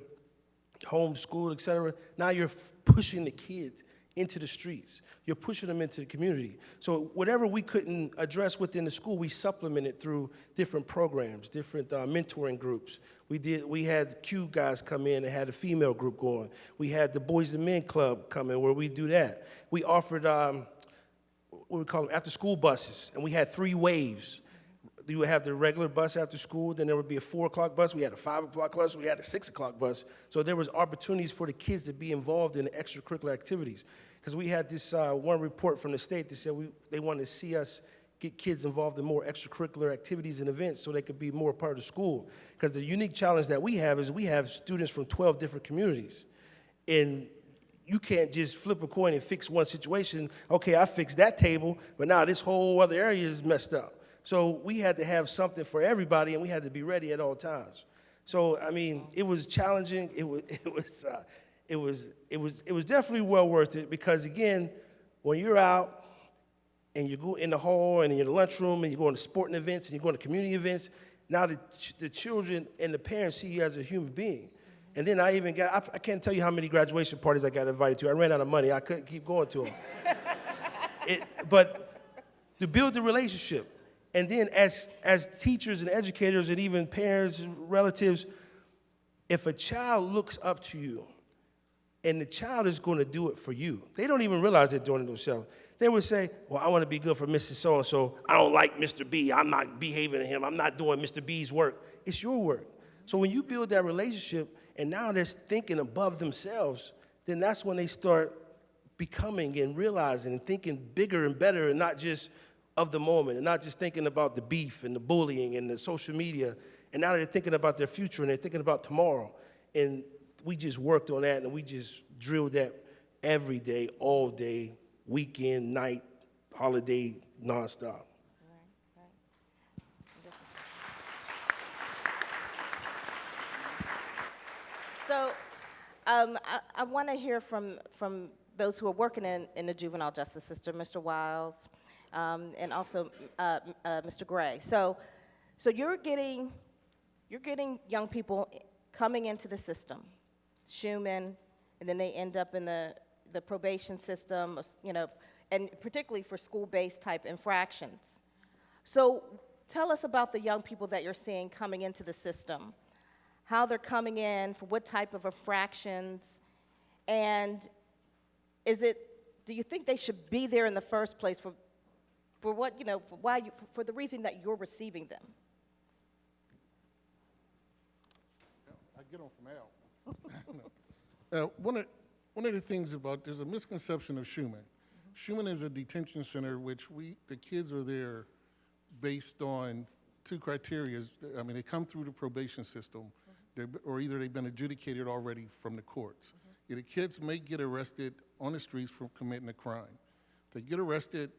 homeschool, et cetera. Now you're pushing the kids into the streets. You're pushing them into the community. So whatever we couldn't address within the school, we supplemented through different programs, different mentoring groups. We had Q guys come in and had a female group going. We had the Boys and Men Club come in where we do that. We offered what we call them after-school buses, and we had 3 waves. You would have the regular bus after school, then there would be a 4 o'clock bus, we had a 5 o'clock bus, we had a 6 o'clock bus. So there was opportunities for the kids to be involved in the extracurricular activities. Because we had this one report from the state that said they wanted to see us get kids involved in more extracurricular activities and events so they could be more part of the school. Because the unique challenge that we have is we have students from 12 different communities. And you can't just flip a coin and fix one situation. Okay, I fixed that table, but now this whole other area is messed up. So we had to have something for everybody, and we had to be ready at all times. So I mean, it was challenging. It was definitely well worth it, because again, when you're out and you go in the hall and in the lunchroom and you're going to sporting events and you're going to community events, now the children and the parents see you as a human being. And then I even got, I can't tell you how many graduation parties I got invited to. I ran out of money. I couldn't keep going to them. But to build the relationship, and then as teachers and educators and even parents and relatives, if a child looks up to you and the child is going to do it for you, they don't even realize they're doing it themselves. They would say, well, I want to be good for Mrs. So-and-so. I don't like Mr. B. I'm not behaving to him. I'm not doing Mr. B's work. It's your work. So when you build that relationship and now they're thinking above themselves, then that's when they start becoming and realizing and thinking bigger and better, and not just of the moment, and not just thinking about the beef and the bullying and the social media. And now they're thinking about their future and they're thinking about tomorrow. And we just worked on that, and we just drilled that every day, all day, weekend, night, holiday, nonstop. So I want to hear from those who are working in the juvenile justice system, Mr. Wiles, and also Mr. Gray. So you're getting young people coming into the system, Schumann, and then they end up in the probation system, you know, and particularly for school-based type infractions. So tell us about the young people that you're seeing coming into the system, how they're coming in, for what type of infractions, and do you think they should be there in the first place for what, you know, for the reason that you're receiving them? I get on from Al. One of the things about, there's a misconception of Schumann. Schumann is a detention center which the kids are there based on 2 criteria. I mean, they come through the probation system, or either they've been adjudicated already from the courts. The kids may get arrested on the streets for committing a crime. They get arrested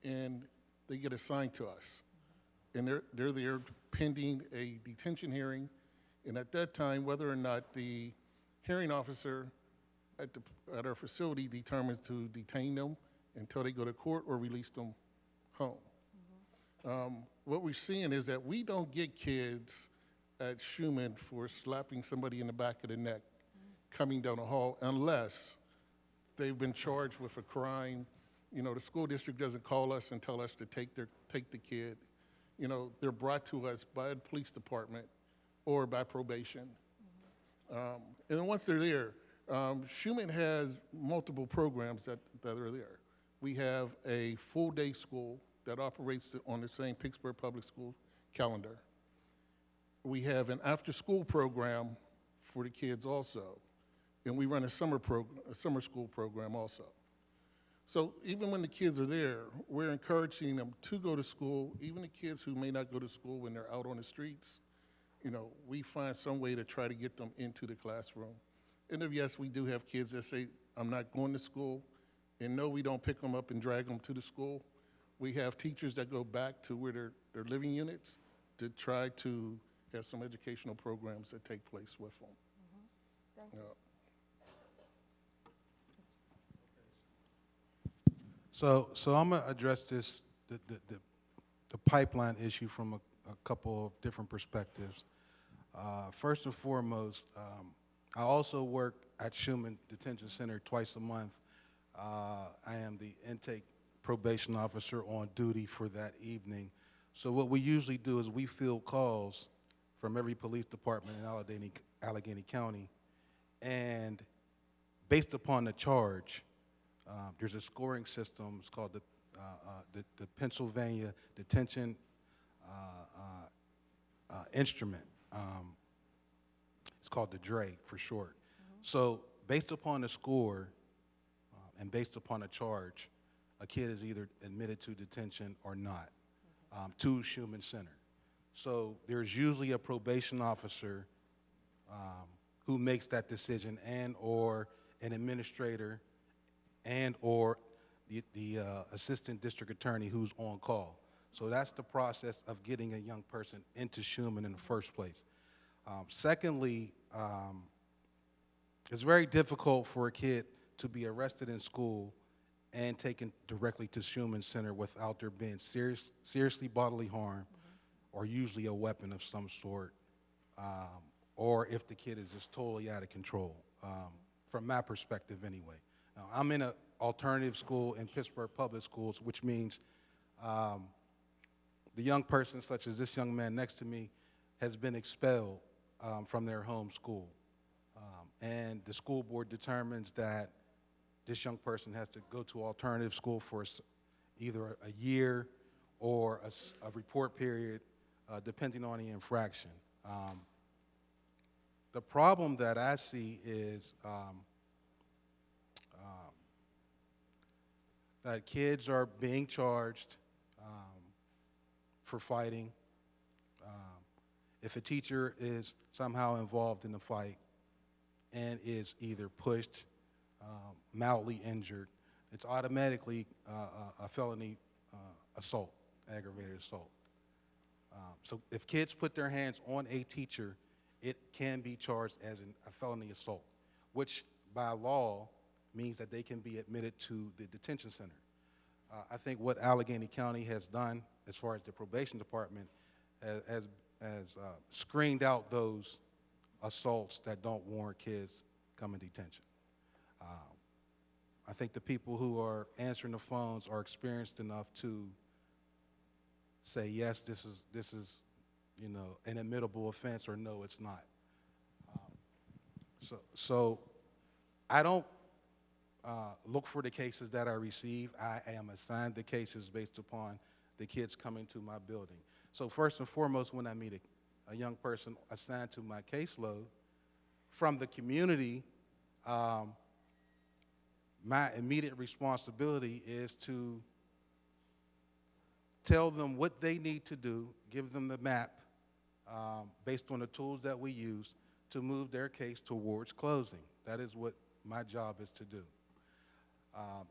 and they get assigned to us. And they're there pending a detention hearing. And at that time, whether or not the hearing officer at our facility determines to detain them until they go to court or release them home. What we're seeing is that we don't get kids at Schumann for slapping somebody in the back of the neck coming down the hall unless they've been charged with a crime. You know, the school district doesn't call us and tell us to take the kid. You know, they're brought to us by the police department or by probation. And then once they're there, Schumann has multiple programs that are there. We have a full-day school that operates on the same Pittsburgh Public School calendar. We have an after-school program for the kids also. and we run a summer school program also. So even when the kids are there, we're encouraging them to go to school. Even the kids who may not go to school when they're out on the streets, you know, we find some way to try to get them into the classroom. And if, yes, we do have kids that say, I'm not going to school, and no, we don't pick them up and drag them to the school. We have teachers that go back to where their living units to try to have some educational programs that take place with them. Thank you. So I'm gonna address this, the pipeline issue from a couple of different perspectives. First and foremost, I also work at Schumann Detention Center twice a month. I am the intake probation officer on duty for that evening. So what we usually do is we field calls from every police department in Allegheny County, and based upon the charge, there's a scoring system. It's called the Pennsylvania Detention Instrument. It's called the DRE for short. So based upon the score and based upon a charge, a kid is either admitted to detention or not, to Schumann Center. So there's usually a probation officer who makes that decision, and or an administrator, and or the assistant district attorney who's on call. So that's the process of getting a young person into Schumann in the first place. Secondly, it's very difficult for a kid to be arrested in school and taken directly to Schumann Center without there being seriously bodily harm, or usually a weapon of some sort, or if the kid is just totally out of control, from my perspective anyway. Now, I'm in an alternative school in Pittsburgh Public Schools, which means the young person, such as this young man next to me, has been expelled from their home school. And the school board determines that this young person has to go to alternative school for either a year or a report period, depending on the infraction. The problem that I see is that kids are being charged for fighting. If a teacher is somehow involved in the fight and is either pushed, mildly injured, it's automatically a felony assault, aggravated assault. So if kids put their hands on a teacher, it can be charged as a felony assault, which by law means that they can be admitted to the detention center. I think what Allegheny County has done, as far as the probation department, has screened out those assaults that don't warrant kids coming to detention. I think the people who are answering the phones are experienced enough to say, yes, this is, you know, an admittable offense, or no, it's not. So I don't look for the cases that I receive. I am assigned the cases based upon the kids coming to my building. So first and foremost, when I meet a young person assigned to my caseload from the community, my immediate responsibility is to tell them what they need to do, give them the map based on the tools that we use to move their case towards closing. That is what my job is to do.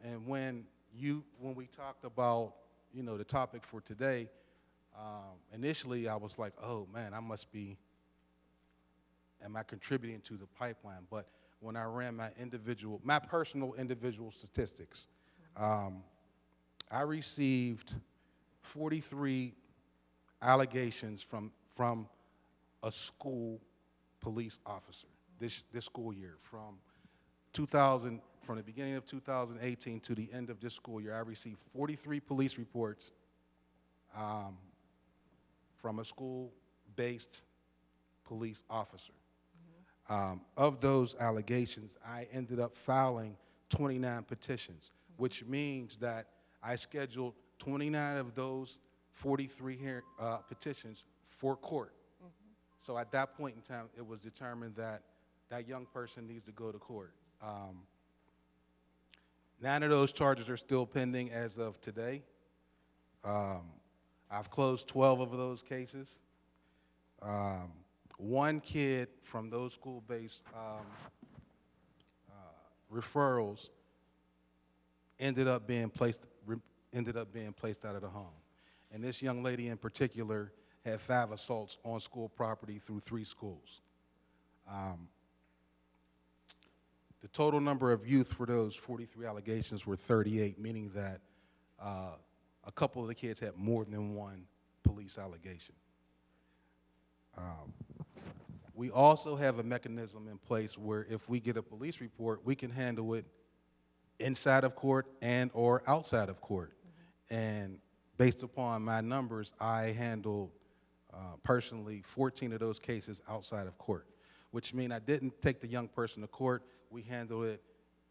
And when we talked about, you know, the topic for today, initially I was like, oh man, am I contributing to the pipeline? But when I ran my personal individual statistics, I received 43 allegations from a school police officer this school year. From the beginning of 2018 to the end of this school year, I received 43 police reports from a school-based police officer. Of those allegations, I ended up filing 29 petitions, which means that I scheduled 29 of those 43 petitions for court. So at that point in time, it was determined that that young person needs to go to court. 9 of those charges are still pending as of today. I've closed 12 of those cases. One kid from those school-based referrals ended up being placed out of the home. And this young lady in particular had 5 assaults on school property through 3 schools. The total number of youth for those 43 allegations were 38, meaning that a couple of the kids had more than one police allegation. We also have a mechanism in place where if we get a police report, we can handle it inside of court and or outside of court. And based upon my numbers, I handled personally 14 of those cases outside of court, which means I didn't take the young person to court. We handled it,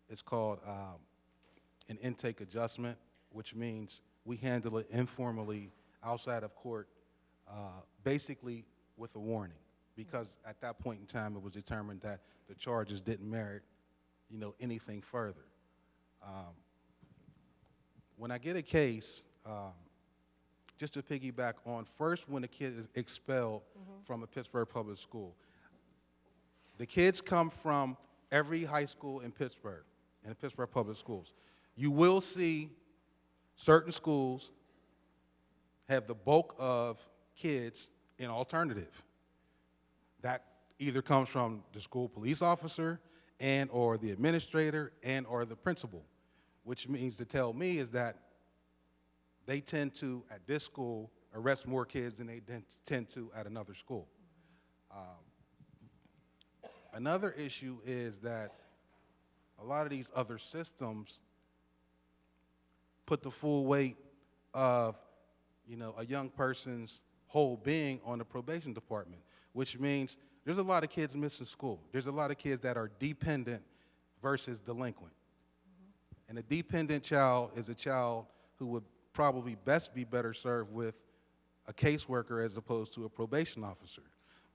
it's called an intake adjustment, which means we handle it informally outside of court, basically with a warning, because at that point in time it was determined that the charges didn't merit, anything further. When I get a case, just to piggyback on, first when a kid is expelled from a Pittsburgh public school, the kids come from every high school in Pittsburgh, in the Pittsburgh public schools. You will see certain schools have the bulk of kids in alternative. That either comes from the school police officer and or the administrator and or the principal, which means to tell me is that they tend to, at this school, arrest more kids than they tend to at another school. Another issue is that a lot of these other systems put the full weight of, a young person's whole being on the probation department, which means there's a lot of kids missing school. There's a lot of kids that are dependent versus delinquent. And a dependent child is a child who would probably best be better served with a caseworker as opposed to a probation officer.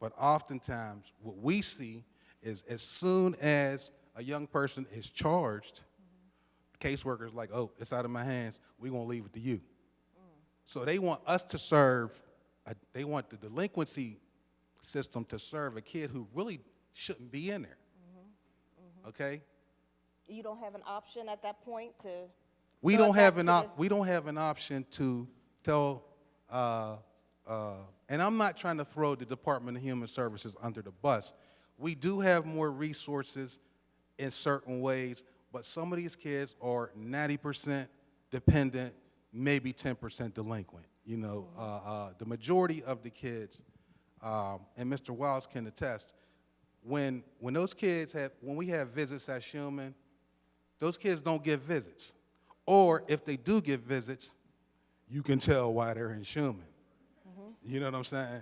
But oftentimes, what we see is as soon as a young person is charged, the caseworker is like, oh, it's out of my hands, we're gonna leave it to you. So they want us to serve, they want the delinquency system to serve a kid who really shouldn't be in there, okay? You don't have an option at that point to We go don't back have to we don't have an option to tell, and I'm not trying to throw the Department of Human Services under the bus. We do have more resources in certain ways, but some of these kids are 90% dependent, maybe 10% delinquent. The majority of the kids, and Mr. Wiles can attest, when those kids when we have visits at Schumann, those kids don't get visits. Or if they do get visits, you can tell why they're in Schumann. You know what I'm saying?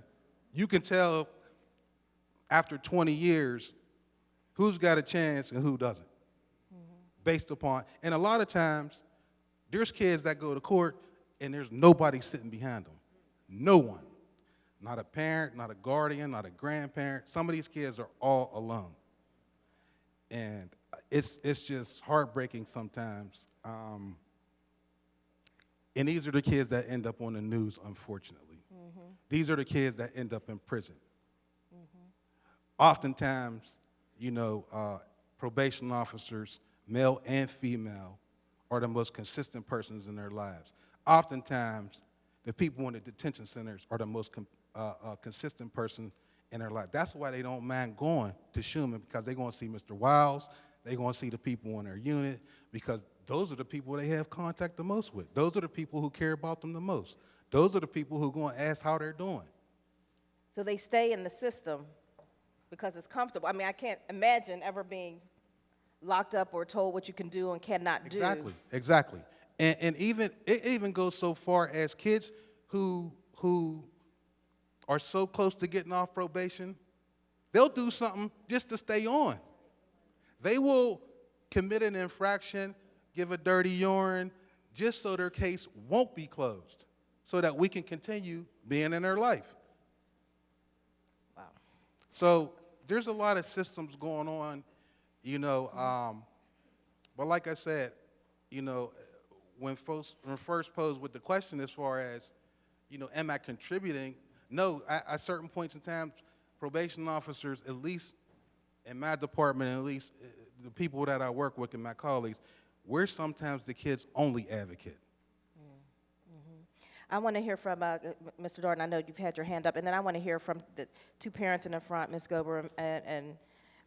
You can tell after 20 years who's got a chance and who doesn't, based upon, and a lot of times, there's kids that go to court and there's nobody sitting behind them. No one. Not a parent, not a guardian, not a grandparent. Some of these kids are all alone. And it's just heartbreaking sometimes. And these are the kids that end up on the news, unfortunately. These are the kids that end up in prison. Oftentimes, probation officers, male and female, are the most consistent persons in their lives. Oftentimes, the people in the detention centers are the most consistent person in their life. That's why they don't mind going to Schumann, because they're going to see Mr. Wiles, they're going to see the people in their unit, because those are the people they have contact the most with. Those are the people who care about them the most. Those are the people who are going to ask how they're doing. So they stay in the system because it's comfortable. I mean, I can't imagine ever being locked up or told what you can do and cannot do. Exactly. And it even goes so far as kids who are so close to getting off probation, they'll do something just to stay on. They will commit an infraction, give a dirty urine, just so their case won't be closed, so that we can continue being in their life. Wow. So there's a lot of systems going on, you know. But like I said, you know, when first posed with the question as far as, you know, am I contributing? No, at certain points in time, probation officers, at least in my department, at least the people that I work with and my colleagues, we're sometimes the kids' only advocate. I want to hear from Mr. Darden. I know you've had your hand up, and then I want to hear from the two parents in the front, Ms. Gober and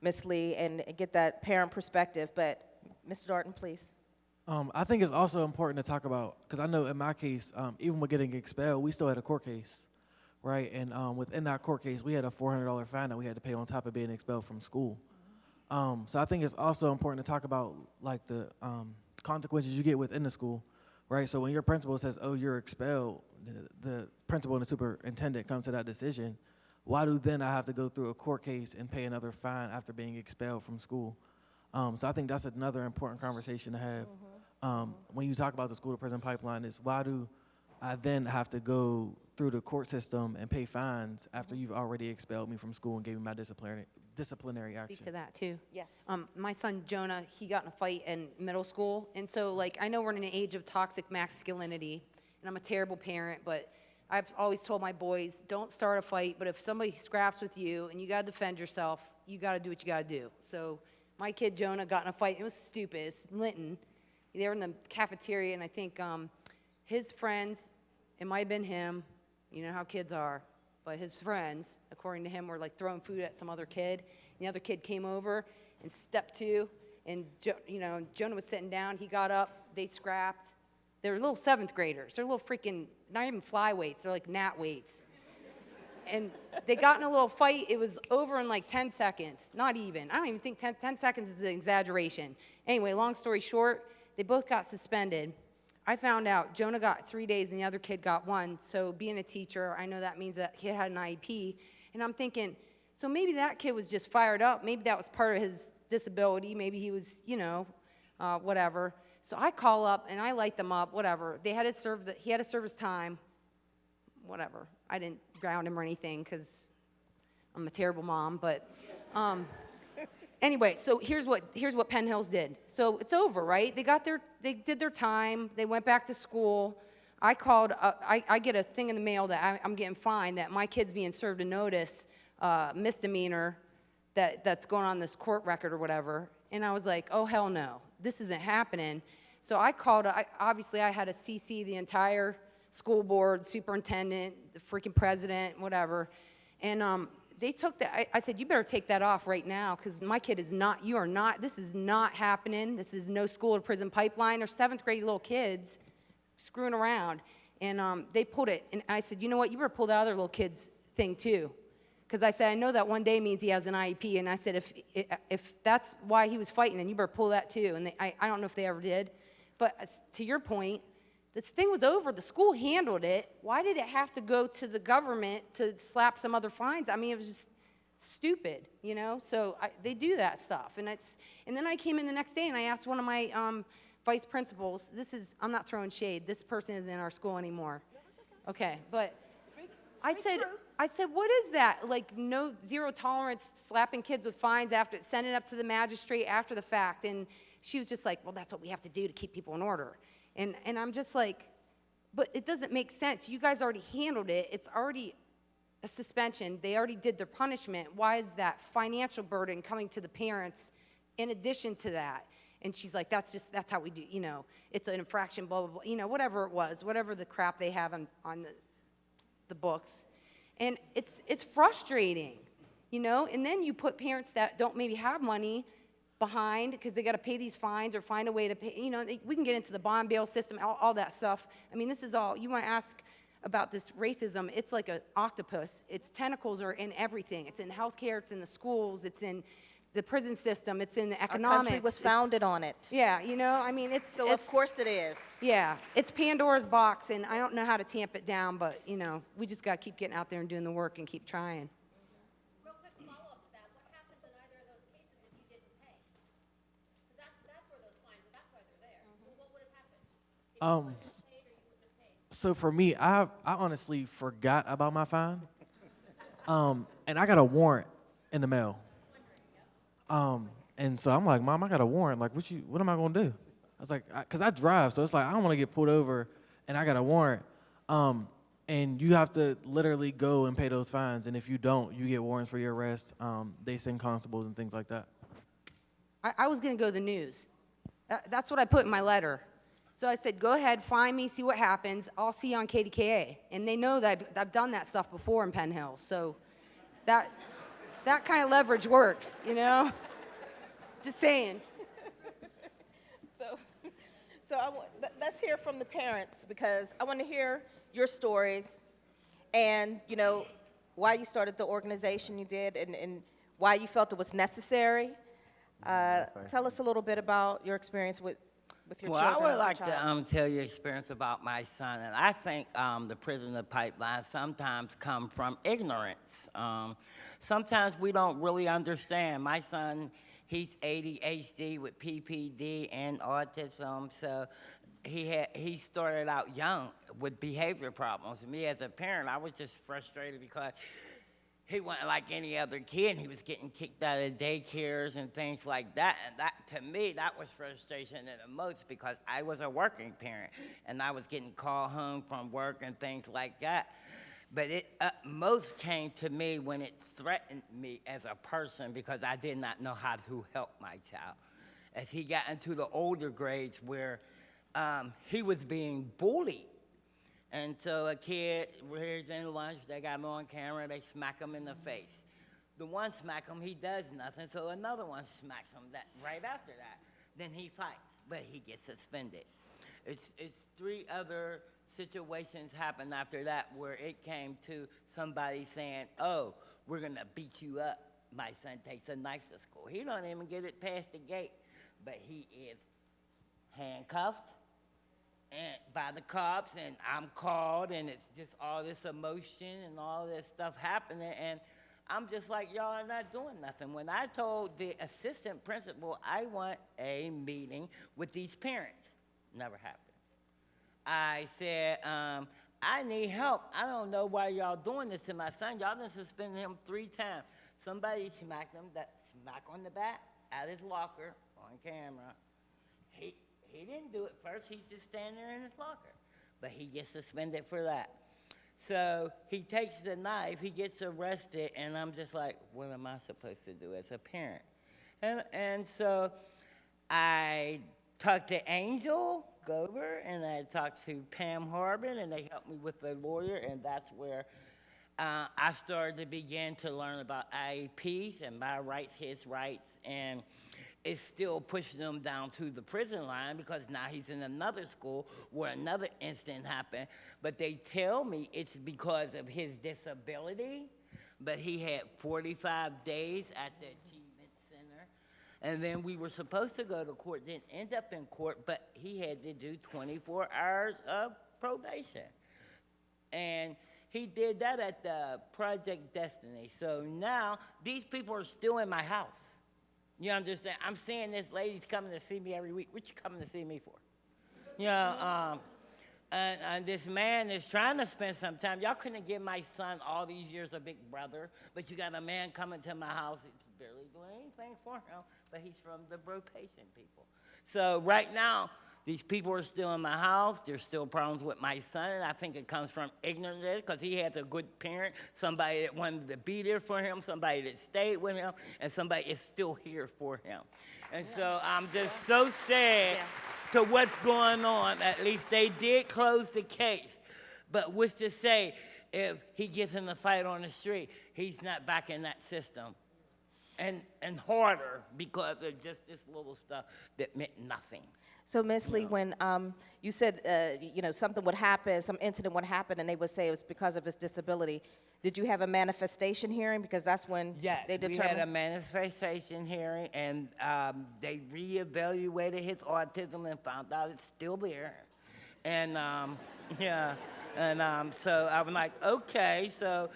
Ms. Lee, and get that parent perspective. But Mr. Darden, please. I think it's also important to talk about, because I know in my case, even with getting expelled, we still had a court case, right? And within that court case, we had a $400 fine that we had to pay on top of being expelled from school. So I think it's also important to talk about like the consequences you get within the school, right? So when your principal says, oh, you're expelled, the principal and the superintendent come to that decision. Why do then I have to go through a court case and pay another fine after being expelled from school? So I think that's another important conversation to have. When you talk about the school to prison pipeline, is why do I then have to go through the court system and pay fines after you've already expelled me from school and gave me my disciplinary action? Speak to that too. Yes. My son Jonah, he got in a fight in middle school, and so like I know we're in an age of toxic masculinity, and I'm a terrible parent, but I've always told my boys, don't start a fight, but if somebody scraps with you and you got to defend yourself, you got to do what you got to do. So my kid Jonah got in a fight. It was stupid. It's Linton. They were in the cafeteria, and I think his friends, it might have been him, you know how kids are, but his friends, according to him, were like throwing food at some other kid. And the other kid came over and stepped to, and Jonah was sitting down. He got up. They scrapped. They were little 7th graders. They're little freaking, not even fly weights. They're like gnat weights. And they got in a little fight. It was over in like 10 seconds. Not even. I don't even think 10 seconds is an exaggeration. Anyway, long story short, they both got suspended. I found out Jonah got 3 days and the other kid got 1. So being a teacher, I know that means that kid had an IEP. And I'm thinking, so maybe that kid was just fired up. Maybe that was part of his disability. Maybe he was, whatever. So I call up and I light them up, whatever. He had to serve his time, whatever. I didn't ground him or anything because I'm a terrible mom, but anyway, so here's what Penn Hills did. So it's over, right? They did their time. They went back to school. I called. I get a thing in the mail that I'm getting fined, that my kid's being served a notice, misdemeanor, that's going on this court record or whatever. And I was like, oh hell no, this isn't happening. So I called. Obviously I had to CC the entire school board, superintendent, the freaking president, whatever, and they took that. I said, you better take that off right now, because my kid is not, this is not happening. This is no school to prison pipeline. They're 7th grade little kids screwing around. And they pulled it. And I said, you know what, you better pull that other little kid's thing too. Because I said, I know that one day means he has an IEP. And I said, if that's why he was fighting, then you better pull that too. And I don't know if they ever did. But to your point, this thing was over. The school handled it. Why did it have to go to the government to slap some other fines? I mean, it was just stupid, So they do that stuff. And then I came in the next day and I asked one of my vice principals, I'm not throwing shade. This person isn't in our school anymore. Okay, but I said, what is that? Like zero tolerance, slapping kids with fines sending it up to the magistrate after the fact. And she was just like, well, that's what we have to do to keep people in order. And I'm just like, but it doesn't make sense. You guys already handled it. It's already a suspension. They already did their punishment. Why is that financial burden coming to the parents in addition to that? And she's like, that's how we do, it's an infraction, blah, blah, blah, whatever it was, whatever the crap they have on the books. And it's frustrating, and then you put parents that don't maybe have money behind because they got to pay these fines or find a way to pay, we can get into the bond bail system, all that stuff. I mean, this is all, you want to ask about this racism, it's like an octopus. Its tentacles are in everything. It's in healthcare, it's in the schools, it's in the prison system, it's in the economics. Our country was founded on it. Yeah, I mean, So of course it is. Yeah, it's Pandora's box, and I don't know how to tamp it down, but, we just got to keep getting out there and doing the work and keep trying. Real quick follow-up to that. What happens in either of those cases if you didn't pay? Because that's where those fines are. That's why they're there. Well, what would have happened? If you wouldn't have paid or you wouldn't have paid? So for me, I honestly forgot about my fine, and I got a warrant in the mail. And so I'm like, Mom, I got a warrant. Like, what am I gonna do? I was like, because I drive, so it's like I don't want to get pulled over, and I got a warrant. And you have to literally go and pay those fines, and if you don't, you get warrants for your arrest. They send constables and things like that. I was going to go to the news. That's what I put in my letter. So I said, go ahead, find me, see what happens. I'll see you on KDKA. And they know that I've done that stuff before in Penn Hills. So that kind of leverage works, you know? Just saying. So let's hear from the parents, because I want to hear your stories and, you know, why you started the organization you did and why you felt it was necessary. Tell us a little bit about your experience with your Well, children. I would like to tell you experience about my son, and I think the prisoner pipeline sometimes come from ignorance. Sometimes we don't really understand. My son, he's ADHD with PPD and autism, so he started out young with behavior problems. Me as a parent, I was just frustrated because he wasn't like any other kid, and he was getting kicked out of daycares and things like that. And that, to me, that was frustration in the most, because I was a working parent, and I was getting called home from work and things like that. But it most came to me when it threatened me as a person, because I did not know how to help my child. As he got into the older grades where he was being bullied. And so a kid, he's in lunch, they got him on camera, they smack him in the face. The one smack him, he does nothing, so another one smacks him right after that. Then he fights, but he gets suspended. It's 3 other situations happened after that where it came to somebody saying, oh, we're gonna beat you up. My son takes a knife to school. He don't even get it past the gate, but he is handcuffed and by the cops, and I'm called, and it's just all this emotion and all this stuff happening, and I'm just like, y'all are not doing nothing. When I told the assistant principal I want a meeting with these parents, never happened. I said, I need help. I don't know why y'all doing this to my son. Y'all done suspended him 3 times. Somebody smacked him, that smack on the back, at his locker, on camera. He didn't do it first. He's just standing there in his locker. But he gets suspended for that. So he takes the knife, he gets arrested, and I'm just like, what am I supposed to do as a parent? And so I talked to Angel Gober, and I talked to Pam Harbin, and they helped me with the lawyer, and that's where I started to begin to learn about IEPs and my rights, his rights, and it's still pushing him down to the prison line, because now he's in another school where another incident happened. But they tell me it's because of his disability, but he had 45 days at the Achievement Center. And then we were supposed to go to court, didn't end up in court, but he had to do 24 hours of probation. And he did that at the Project Destiny. So now these people are still in my house. You understand? I'm seeing this lady's coming to see me every week. What you coming to see me for? You know, and this man is trying to spend some time. Y'all couldn't give my son all these years a big brother, but you got a man coming to my house. He's barely doing anything for him, but he's from the Bropation people. So right now, these people are still in my house. There's still problems with my son, and I think it comes from ignorance, because he had a good parent, somebody that wanted to be there for him, somebody that stayed with him, and somebody is still here for him. And so I'm just so sad to what's going on. At least they did close the case. But what's to say, if he gets in a fight on the street, he's not back in that system. And harder because of just this little stuff that meant nothing. So, Ms. Lee, when you said, you know, something would happen, some incident would happen, and they would say it was because of his disability, did you have a manifestation hearing? Because that's when they determined. Yes, we had a manifestation hearing, and they reevaluated his autism and found out it's still there. And, so I was like, okay, so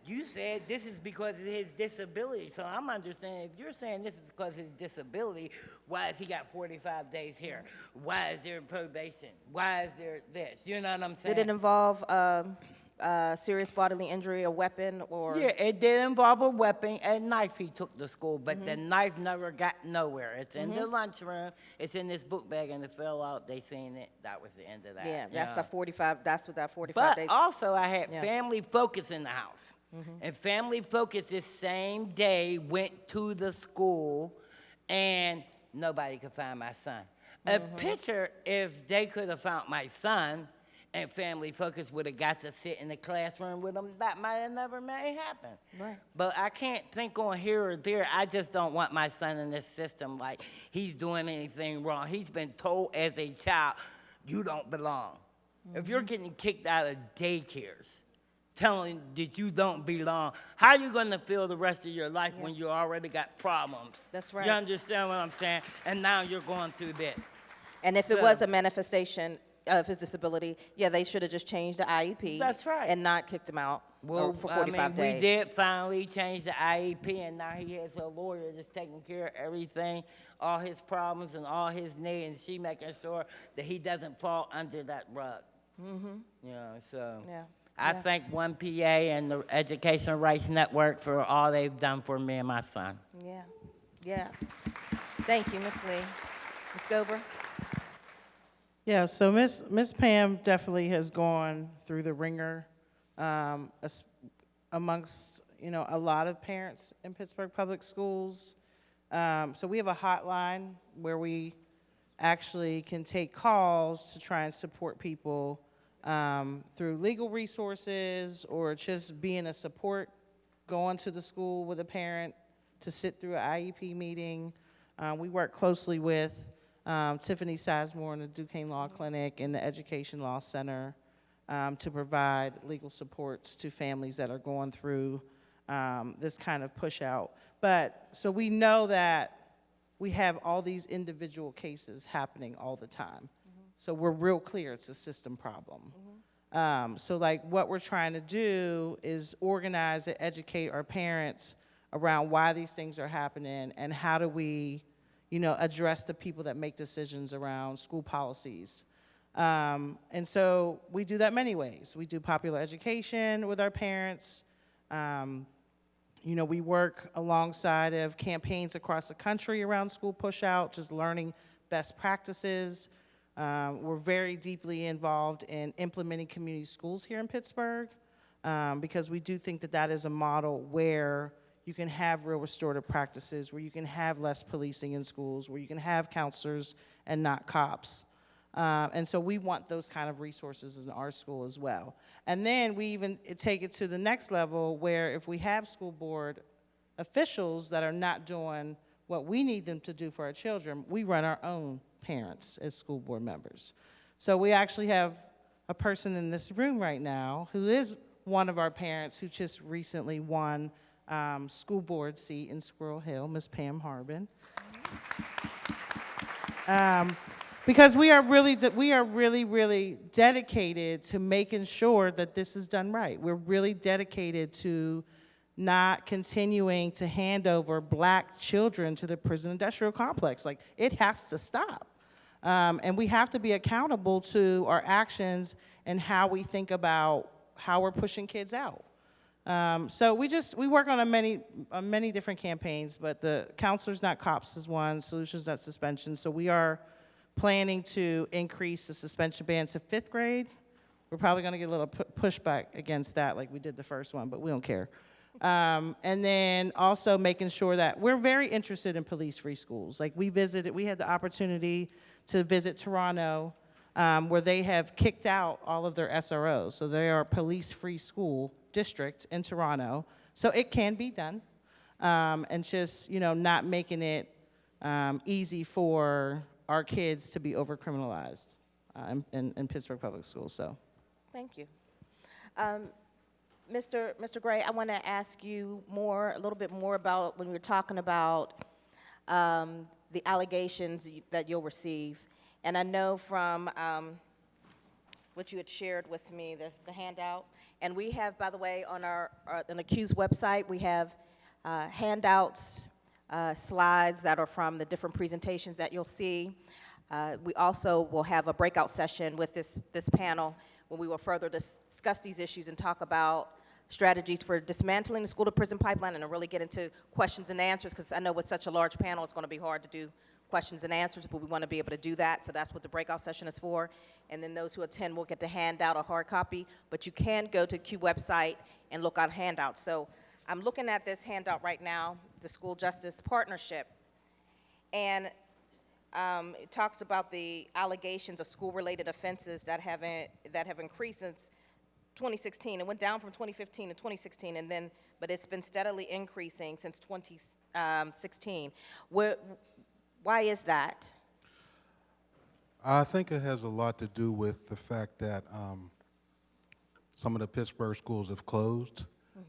you said this is because of his disability. So I'm understanding, if you're saying this is because of his disability, why has he got 45 days here? Why is there probation? Why is there this? You know what I'm saying? Did it involve a serious bodily injury, a weapon, or? Yeah, it did involve a weapon, a knife he took to school, but the knife never got nowhere. It's in the lunchroom, it's in this book bag, and it fell out. They seen it. That was the end of that. Yeah, that's the 45, that's what that 45 But days. also, I had Yeah. Family Focus in the house. And Family Focus this same day went to the school, and nobody could find my son. A picture, if they could have found my son, and Family Focus would have got to sit in the classroom with him, that might have never may happen. Right. But I can't think on here or there. I just don't want my son in this system like he's doing anything wrong. He's been told as a child, you don't belong. If you're getting kicked out of daycares, telling that you don't belong, how are you going to feel the rest of your life when you already got problems? That's right. You understand what I'm saying? And now you're going through this. And if it So- was a manifestation of his disability, yeah, they should have just changed the IEP. That's right. And not kicked him out for 45 I mean, days. we did finally change the IEP, and now he has a lawyer that's taking care of everything, all his problems and all his needs, and she making sure that he doesn't fall under that rug. You know, so Yeah. I thank 1PA and the Education Rights Network for all they've done for me and my son. Yeah, yes. Thank you, Ms. Lee. Ms. Gober? Yeah, so Miss Pam definitely has gone through the ringer amongst, a lot of parents in Pittsburgh Public Schools. So we have a hotline where we actually can take calls to try and support people through legal resources or just being a support, going to the school with a parent to sit through an IEP meeting. We work closely with Tiffany Sizemore and the Duquesne Law Clinic and the Education Law Center to provide legal supports to families that are going through this kind of push out. But so we know that we have all these individual cases happening all the time. So we're real clear it's a system problem. So like what we're trying to do is organize and educate our parents around why these things are happening and how do we address the people that make decisions around school policies. And so we do that many ways. We do popular education with our parents. We work alongside of campaigns across the country around school push out, just learning best practices. We're very deeply involved in implementing community schools here in Pittsburgh because we do think that that is a model where you can have real restorative practices, where you can have less policing in schools, where you can have counselors and not cops. And so we want those kind of resources in our school as well. And then we even take it to the next level where if we have school board officials that are not doing what we need them to do for our children, we run our own parents as school board members. So we actually have a person in this room right now who is one of our parents who just recently won school board seat in Squirrel Hill, Ms. Pam Harbin. Because we are really dedicated to making sure that this is done right. We're really dedicated to not continuing to hand over black children to the prison industrial complex. Like, it has to stop. And we have to be accountable to our actions and how we think about how we're pushing kids out. So we work on many different campaigns, but the Counselors Not Cops is one, Solutions Not Suspension. So we are planning to increase the suspension ban to 5th grade. We're probably going to get a little pushback against that like we did the first one, but we don't care. And then also making sure that we're very interested in police-free schools. Like we had the opportunity to visit Toronto, where they have kicked out all of their SROs. So they are a police-free school district in Toronto. So it can be done. And just, not making it easy for our kids to be over-criminalized in Pittsburgh Public Schools, so. Thank you. Mr. Gray, I want to ask you a little bit more about when you were talking about the allegations that you'll receive. And I know from what you had shared with me, the handout, and we have, by the way, on the CUES website, we have handouts, slides that are from the different presentations that you'll see. We also will have a breakout session with this panel when we will further discuss these issues and talk about strategies for dismantling the school-to-prison pipeline and to really get into questions and answers, because I know with such a large panel, it's going to be hard to do questions and answers, but we want to be able to do that, so that's what the breakout session is for. And then those who attend will get to hand out a hard copy, but you can go to CUE website and look at handouts. So I'm looking at this handout right now, the School Justice Partnership, and it talks about the allegations of school-related offenses that have increased since 2016. It went down from 2015 to 2016, but it's been steadily increasing since 2016. Why is that? I think it has a lot to do with the fact that some of the Pittsburgh schools have closed.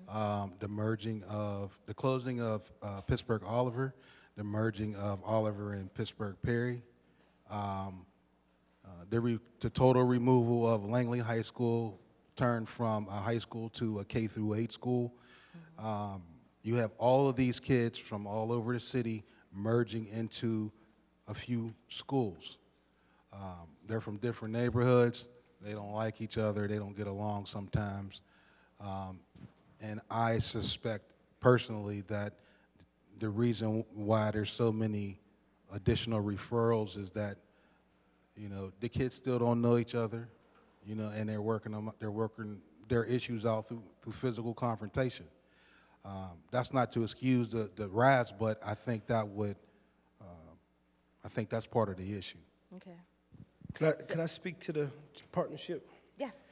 The closing of Pittsburgh Oliver, the merging of Oliver and Pittsburgh Perry, the total removal of Langley High School, turned from a high school to a K through 8 school. You have all of these kids from all over the city merging into a few schools. They're from different neighborhoods. They don't like each other. They don't get along sometimes. And I suspect personally that the reason why there's so many additional referrals is that, you know, the kids still don't know each other, you know, and they're working their issues out through physical confrontation. That's not to excuse the rise, but I think that's part of the issue. Okay. Can I speak to the partnership? Yes.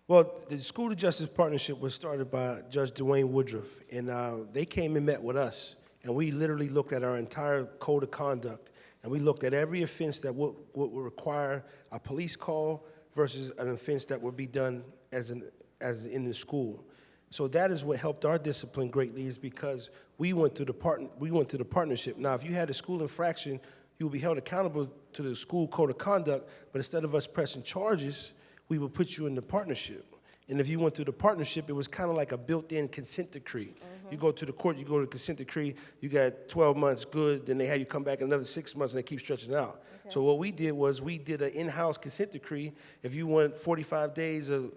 Well, the School to Justice Partnership was started by Judge Dwayne Woodruff, and they came and met with us, and we literally looked at our entire code of conduct, and we looked at every offense that would require a police call versus an offense that would be done as in the school. So that is what helped our discipline greatly, is because we went through the partnership. Now, if you had a school infraction, you would be held accountable to the school code of conduct, but instead of us pressing charges, we would put you in the partnership. And if you went through the partnership, it was kind of like a built-in consent decree. You go to the court, you go to the consent decree, you got 12 months good, then they have you come back another 6 months, and they keep stretching it out. Okay. So what we did was we did an in-house consent decree. If you want 45 days of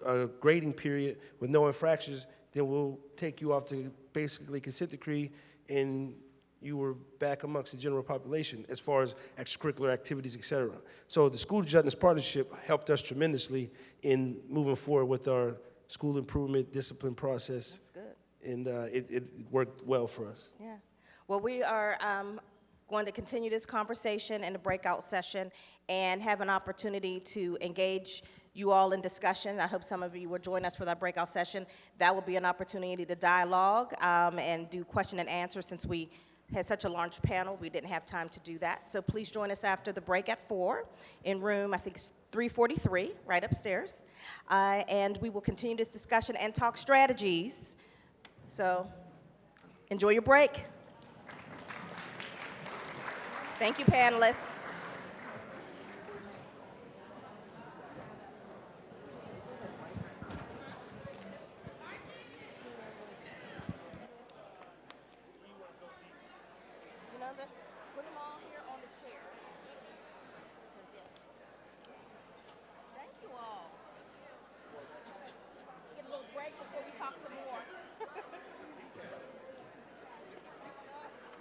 a grading period with no infractions, then we'll take you off to basically consent decree, and you were back amongst the general population as far as extracurricular activities, et cetera. So the School Justice Partnership helped us tremendously in moving forward with our school improvement discipline process. That's good. And it worked well for us. Yeah. Well, we are going to continue this conversation in the breakout session and have an opportunity to engage you all in discussion. I hope some of you will join us for that breakout session. That will be an opportunity to dialogue and do question and answer. Since we had such a large panel, we didn't have time to do that. So please join us after the break at 4 in room, I think it's 343, right upstairs. And we will continue this discussion and talk strategies. So enjoy your break. Thank you, panelists. You know, let's put them all here on the chair.